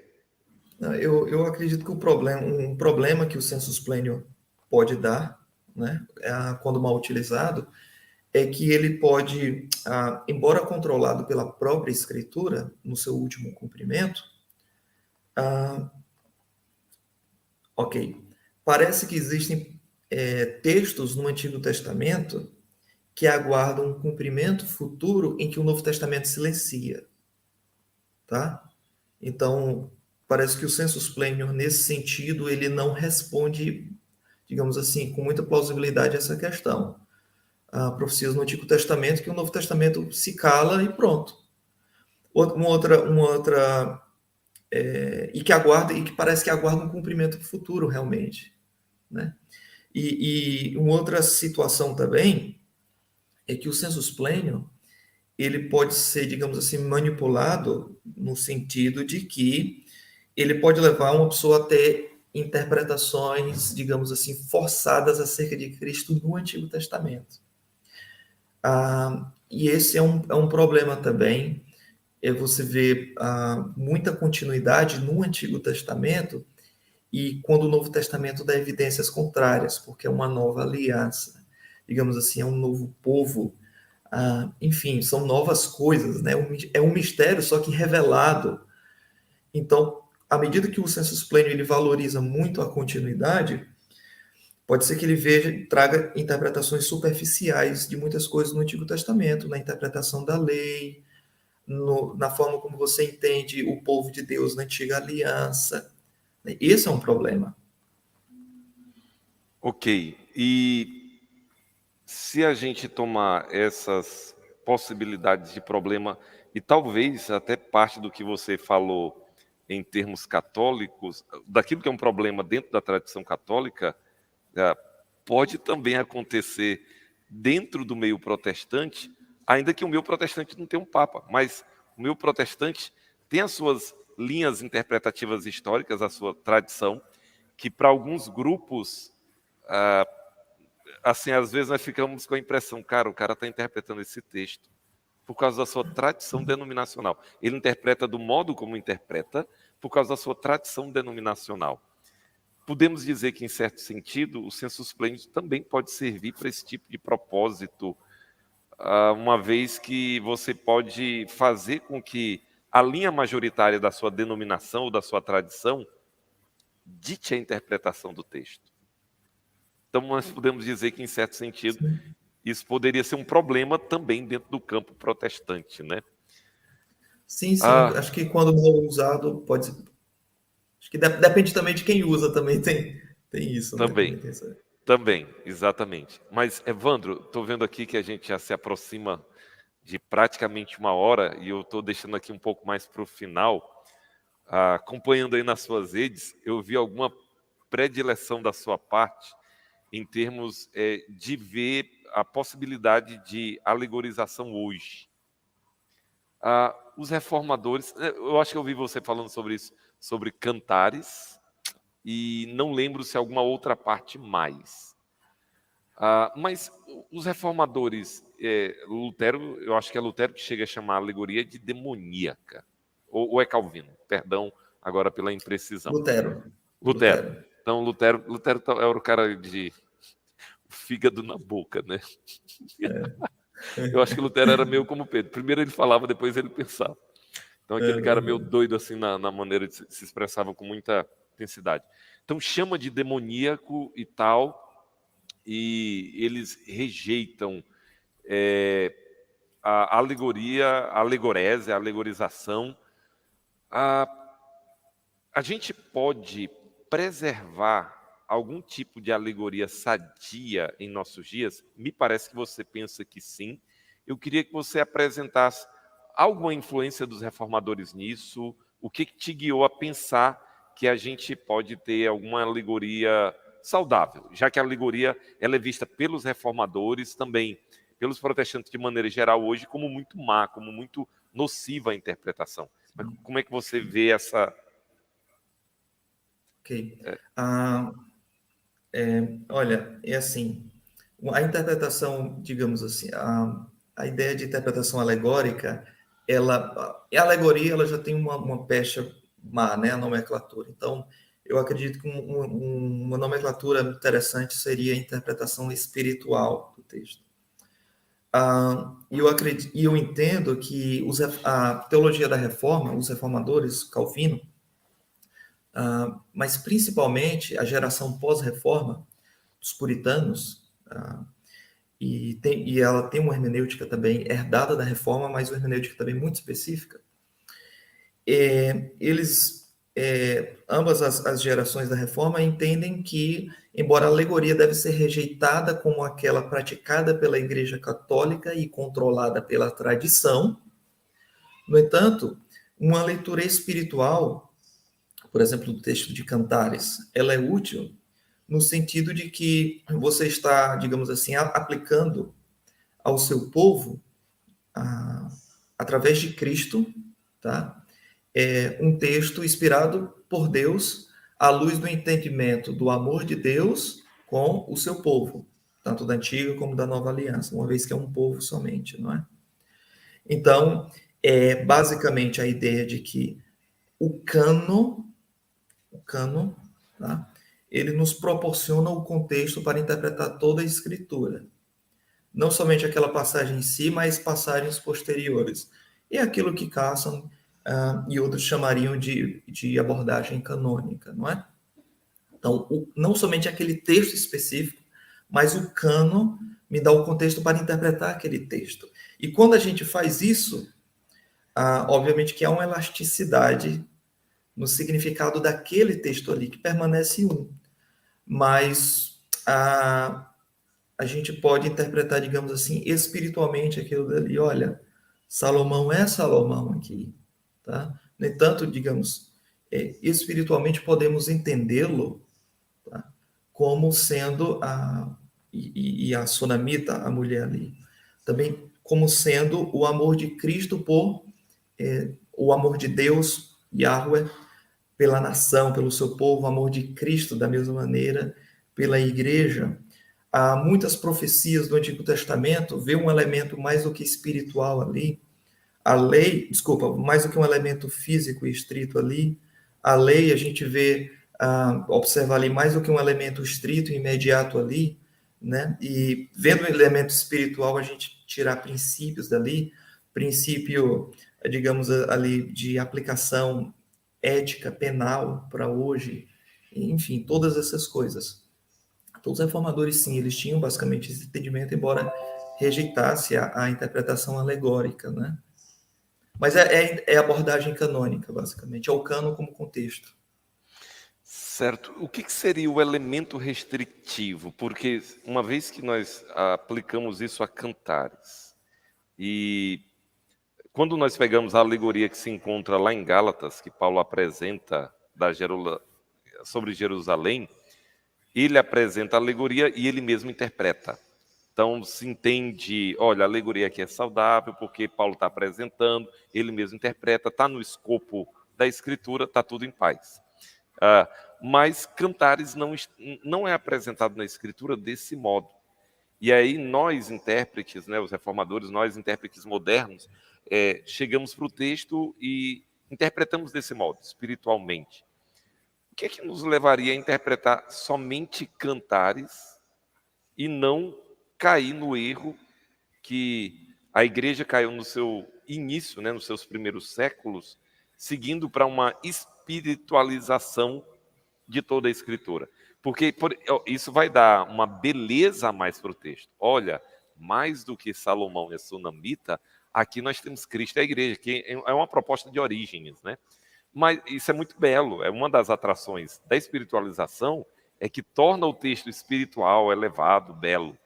Eu acredito que um problema que o sensus plenior pode dar, né, quando mal utilizado, é que ele pode, embora controlado pela própria Escritura, no seu último cumprimento, parece que existem textos no Antigo Testamento que aguardam um cumprimento futuro em que o Novo Testamento silencia, tá? Então, parece que o sensus plenior, nesse sentido, ele não responde, digamos assim, com muita plausibilidade a essa questão. profecias no Antigo Testamento que o Novo Testamento se cala e pronto. Uma outra e que aguarda, e que parece que aguarda um cumprimento futuro realmente, né? E uma outra situação também é que o sensus plenior, ele pode ser, digamos assim, manipulado no sentido de que ele pode levar uma pessoa a ter interpretações, digamos assim, forçadas acerca de Cristo no Antigo Testamento. E esse é um problema também. Você vê muita continuidade no Antigo Testamento e quando o Novo Testamento dá evidências contrárias, porque é uma nova aliança, digamos assim, é um novo povo, enfim, são novas coisas, né? É um mistério, só que revelado. Então, à medida que o sensus plenior ele valoriza muito a continuidade, pode ser que ele traga interpretações superficiais de muitas coisas no Antigo Testamento, na interpretação da lei, na forma como você entende o povo de Deus na antiga aliança. Esse é um problema. Ok. E se a gente tomar essas possibilidades de problema, e talvez até parte do que você falou em termos católicos, daquilo que é um problema dentro da tradição católica, pode também acontecer dentro do meio protestante, ainda que o meio protestante não tenha um papa, mas o meio protestante tem as suas linhas interpretativas históricas, a sua tradição, que para alguns grupos, assim, às vezes nós ficamos com a impressão, cara, o cara está interpretando esse texto por causa da sua tradição denominacional. Ele interpreta do modo como interpreta, por causa da sua tradição denominacional. Podemos dizer que, em certo sentido, o sensus plenior também pode servir para esse tipo de propósito, uma vez que você pode fazer com que a linha majoritária da sua denominação ou da sua tradição dite a interpretação do texto. Então, nós podemos dizer que, em certo sentido, isso poderia ser um problema também dentro do campo protestante, né? Sim, sim. Acho que quando mal usado, pode ser. Acho que depende também de quem usa, também tem isso, né? Também, Também tem essa... também, exatamente. Mas, Evandro, estou vendo aqui que a gente já se aproxima de praticamente 1 hora e eu estou deixando aqui um pouco mais para o final. Acompanhando aí nas suas redes, eu vi alguma predileção da sua parte em termos de ver a possibilidade de alegorização hoje. Os reformadores, eu acho que eu ouvi você falando sobre isso, sobre cantares, e não lembro se alguma outra parte mais. Mas os reformadores, Lutero, eu acho que é Lutero que chega a chamar a alegoria de demoníaca, ou é Calvino, perdão agora pela imprecisão. Lutero. Lutero. Então, Lutero era o cara de fígado na boca, né? Eu acho que Lutero era meio como Pedro. Primeiro ele falava, depois ele pensava. Então, aquele cara meio doido assim na maneira de se expressava com muita intensidade. Então, chama de demoníaco e tal, e eles rejeitam a alegoria, a alegorese, a alegorização. A gente pode preservar algum tipo de alegoria sadia em nossos dias? Me parece que você pensa que sim. Eu queria que você apresentasse alguma influência dos reformadores nisso, o que te guiou a pensar que a gente pode ter alguma alegoria saudável, já que a alegoria ela é vista pelos reformadores, também pelos protestantes de maneira geral hoje, como muito má, como muito nociva a interpretação. Mas como é que você vê essa... Ok. Olha, é assim, a interpretação, digamos assim, a ideia de interpretação alegórica, a alegoria ela já tem uma pecha má, né, a nomenclatura. Então, eu acredito que uma nomenclatura interessante seria a interpretação espiritual do texto. E eu entendo que a teologia da reforma, os reformadores, Calvino, mas principalmente a geração pós-reforma, dos puritanos, e ela tem uma hermenêutica também herdada da reforma, mas uma hermenêutica também muito específica. Eles ambas as gerações da Reforma entendem que, embora a alegoria deve ser rejeitada como aquela praticada pela Igreja Católica e controlada pela tradição, no entanto, uma leitura espiritual, por exemplo, do texto de Cantares, ela é útil no sentido de que você está, digamos assim, aplicando ao seu povo, através de Cristo, tá? Um texto inspirado por Deus à luz do entendimento do amor de Deus com o seu povo, tanto da antiga como da nova aliança, uma vez que é um povo somente, não é? Então, é basicamente a ideia de que o cano, tá? Ele nos proporciona o contexto para interpretar toda a escritura. Não somente aquela passagem em si, mas passagens posteriores. E aquilo que Carson e outros chamariam de abordagem canônica, não é? Então, não somente aquele texto específico, mas o cano me dá o contexto para interpretar aquele texto. E quando a gente faz isso, obviamente que há uma elasticidade no significado daquele texto ali, que permanece um. Mas a gente pode interpretar, digamos assim, espiritualmente aquilo dali. Olha, Salomão é Salomão aqui, tá? No entanto, digamos, espiritualmente podemos entendê-lo, tá? Como sendo e a sunamita, a mulher ali, também como sendo o amor de Cristo por o amor de Deus, Yahweh, pela nação, pelo seu povo, o amor de Cristo da mesma maneira, pela igreja. Há muitas profecias do Antigo Testamento, vê um elemento mais do que espiritual ali. A lei, desculpa, mais do que um elemento físico e estrito ali. A lei, a gente vê, observa ali mais do que um elemento estrito e imediato ali, né? E vendo o elemento espiritual, a gente tirar princípios dali, princípio, digamos, ali de aplicação ética, penal para hoje, enfim, todas essas coisas. Então, os reformadores, sim, eles tinham basicamente esse entendimento, embora rejeitasse a interpretação alegórica, né? Mas é abordagem canônica, basicamente, é o cano como contexto. Certo. O que seria o elemento restritivo? Porque uma vez que nós aplicamos isso a Cantares, e quando nós pegamos a alegoria que se encontra lá em Gálatas, que Paulo apresenta sobre Jerusalém, ele apresenta a alegoria e ele mesmo interpreta. Então se entende, olha, a alegoria aqui é saudável porque Paulo está apresentando, ele mesmo interpreta, está no escopo da escritura, está tudo em paz. Mas Cantares não é apresentado na escritura desse modo. E aí nós, intérpretes, né, os reformadores, nós, intérpretes modernos, chegamos para o texto e interpretamos desse modo, espiritualmente. O que é que nos levaria a interpretar somente Cantares e não cair no erro que a igreja caiu no seu início, né, nos seus primeiros séculos, seguindo para uma espiritualização de toda a escritura? Porque isso vai dar uma beleza a mais para o texto. Olha, mais do que Salomão e a sunamita, aqui nós temos Cristo e a igreja, que é uma proposta de Orígenes, né? Mas isso é muito belo, é uma das atrações da espiritualização, é que torna o texto espiritual, elevado, belo.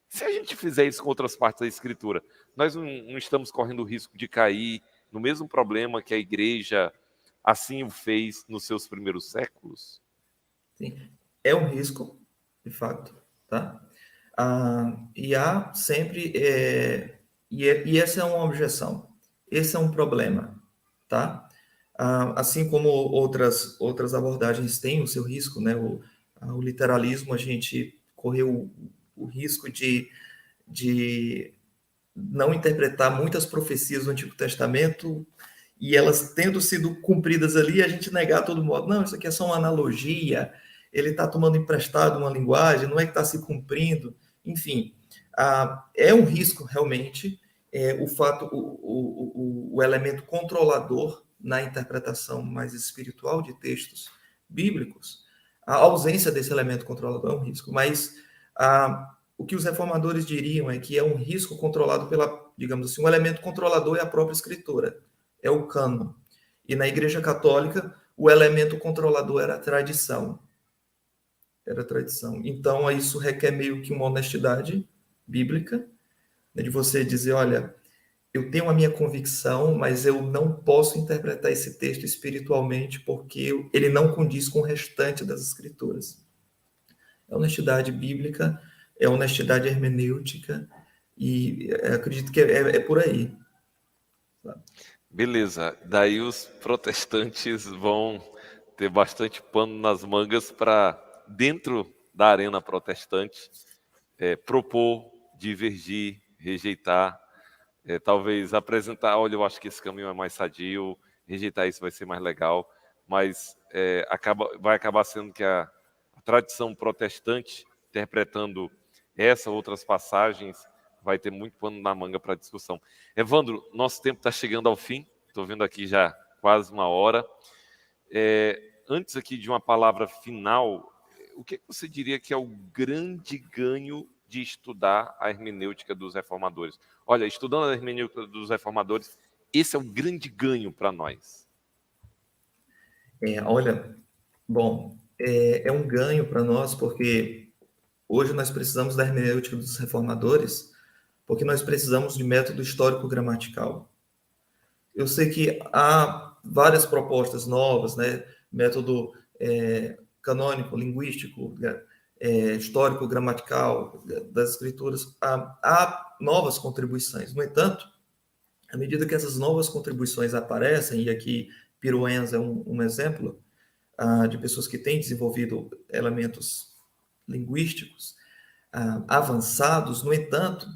Se a gente fizer isso com outras partes da escritura, nós não estamos correndo o risco de cair no mesmo problema que a igreja assim o fez nos seus primeiros séculos? Sim. É um risco, de fato, tá? E há sempre, e essa é uma objeção, esse é um problema, tá? Assim como outras abordagens têm o seu risco, né? O literalismo, a gente correu o risco de não interpretar muitas profecias do Antigo Testamento e elas tendo sido cumpridas ali, a gente negar a todo modo. Não, isso aqui é só uma analogia, ele está tomando emprestado uma linguagem, não é que está se cumprindo. Enfim, é um risco, realmente, o fato, o elemento controlador na interpretação mais espiritual de textos bíblicos, a ausência desse elemento controlador é um risco, mas o que os reformadores diriam é que é um risco controlado pela, digamos assim, um elemento controlador é a própria escritura, é o cânon. E na Igreja Católica, o elemento controlador era a tradição. Era a tradição. Então, isso requer meio que uma honestidade bíblica, né, de você dizer, olha, eu tenho a minha convicção, mas eu não posso interpretar esse texto espiritualmente porque ele não condiz com o restante das escrituras. É honestidade bíblica, é honestidade hermenêutica, e acredito que é por aí. Beleza, daí os protestantes vão ter bastante pano nas mangas para, dentro da arena protestante, propor, divergir, rejeitar, talvez apresentar, olha, eu acho que esse caminho é mais sadio, rejeitar isso vai ser mais legal, mas vai acabar sendo que a tradição protestante, interpretando essa outras passagens, vai ter muito pano na manga para discussão. Evandro, nosso tempo está chegando ao fim, estou vendo aqui já quase uma hora. Antes aqui de uma palavra final, o que você diria que é o grande ganho de estudar a hermenêutica dos reformadores? Olha, estudando a hermenêutica dos reformadores, esse é o grande ganho para nós. Olha, bom, é um ganho para nós porque hoje nós precisamos da hermenêutica dos reformadores porque nós precisamos de método histórico-gramatical. Eu sei que há várias propostas novas, né? Método canônico, linguístico, histórico-gramatical das escrituras. Há novas contribuições. No entanto, à medida que essas novas contribuições aparecem, e aqui Piruenza é um exemplo de pessoas que têm desenvolvido elementos linguísticos avançados, no entanto,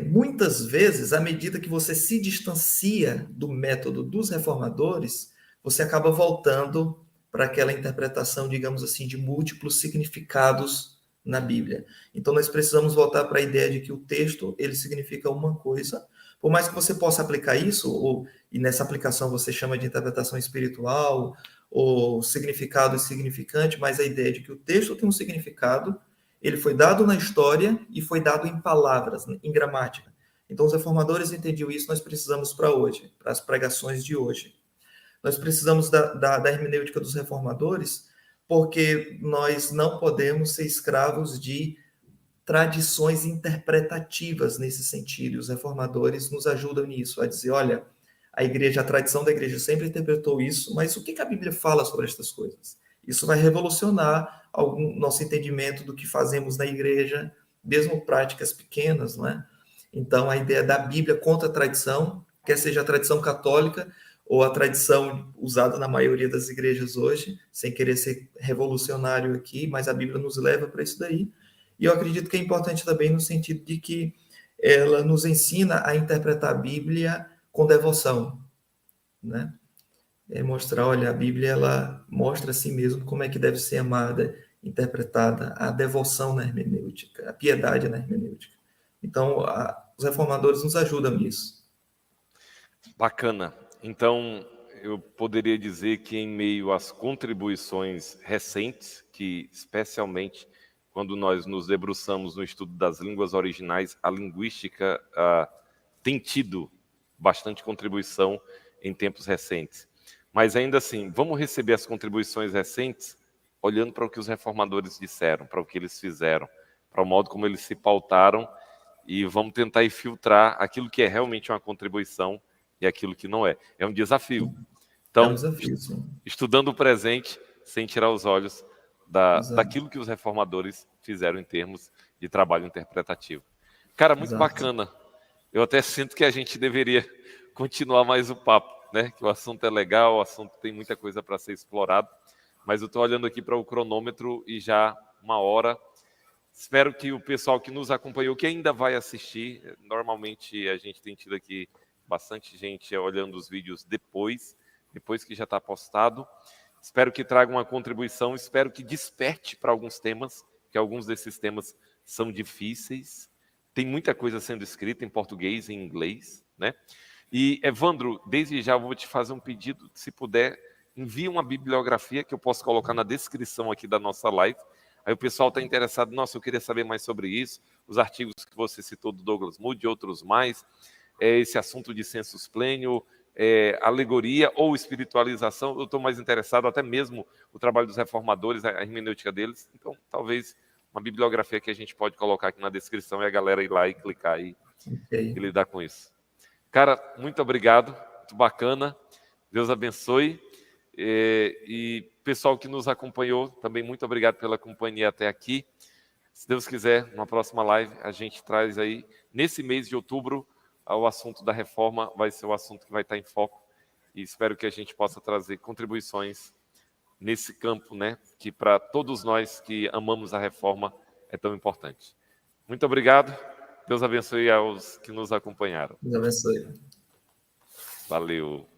muitas vezes, à medida que você se distancia do método dos reformadores, você acaba voltando para aquela interpretação, digamos assim, de múltiplos significados na Bíblia. Então, nós precisamos voltar para a ideia de que o texto, ele significa uma coisa, por mais que você possa aplicar isso, e nessa aplicação você chama de interpretação espiritual, ou significado e significante, mas a ideia de que o texto tem um significado, ele foi dado na história e foi dado em palavras, em gramática. Então, os reformadores entendiam isso, nós precisamos para hoje, para as pregações de hoje. Nós precisamos da hermenêutica dos reformadores, porque nós não podemos ser escravos de tradições interpretativas nesse sentido. Os reformadores nos ajudam nisso, a dizer, olha, a tradição da igreja sempre interpretou isso, mas o que a Bíblia fala sobre estas coisas? Isso vai revolucionar nosso entendimento do que fazemos na igreja, mesmo práticas pequenas, não é? Então, a ideia da Bíblia contra a tradição, quer seja a tradição católica ou a tradição usada na maioria das igrejas hoje, sem querer ser revolucionário aqui, mas a Bíblia nos leva para isso daí. E eu acredito que é importante também no sentido de que ela nos ensina a interpretar a Bíblia com devoção, né? Mostrar, olha, a Bíblia, ela mostra a si mesmo como é que deve ser amada, interpretada, a devoção na hermenêutica, a piedade na hermenêutica. Então, os reformadores nos ajudam nisso. Bacana. Então, eu poderia dizer que em meio às contribuições recentes, que especialmente quando nós nos debruçamos no estudo das línguas originais, a linguística tem tido bastante contribuição em tempos recentes. Mas ainda assim, vamos receber as contribuições recentes olhando para o que os reformadores disseram, para o que eles fizeram, para o modo como eles se pautaram, e vamos tentar filtrar aquilo que é realmente uma contribuição e aquilo que não é. É um desafio. Então, é um desafio, sim. Estudando o presente sem tirar os olhos daquilo que os reformadores fizeram em termos de trabalho interpretativo. Cara, muito bacana. Eu até sinto que a gente deveria continuar mais o papo, né? Que o assunto é legal, o assunto tem muita coisa para ser explorado, mas eu estou olhando aqui para o cronômetro e já 1 hora. Espero que o pessoal que nos acompanhou, que ainda vai assistir, normalmente a gente tem tido aqui bastante gente olhando os vídeos depois que já está postado. Espero que traga uma contribuição, espero que desperte para alguns temas, que alguns desses temas são difíceis. Tem muita coisa sendo escrita em português e em inglês, né? E, Evandro, desde já eu vou te fazer um pedido, se puder, envie uma bibliografia que eu posso colocar na descrição aqui da nossa live. Aí o pessoal está interessado, nossa, eu queria saber mais sobre isso, os artigos que você citou do Douglas Moody e outros mais, esse assunto de sensus plenior, alegoria ou espiritualização. Eu estou mais interessado, até mesmo o trabalho dos reformadores, a hermenêutica deles. Então, talvez uma bibliografia que a gente pode colocar aqui na descrição e a galera ir lá e clicar e lidar com isso. Cara, muito obrigado, muito bacana. Deus abençoe. E pessoal que nos acompanhou, também muito obrigado pela companhia até aqui. Se Deus quiser, numa próxima live, a gente traz aí, nesse mês de outubro, o assunto da reforma vai ser o assunto que vai estar em foco. E espero que a gente possa trazer contribuições nesse campo, né, que para todos nós que amamos a reforma é tão importante. Muito obrigado. Deus abençoe aos que nos acompanharam. Deus abençoe. Valeu.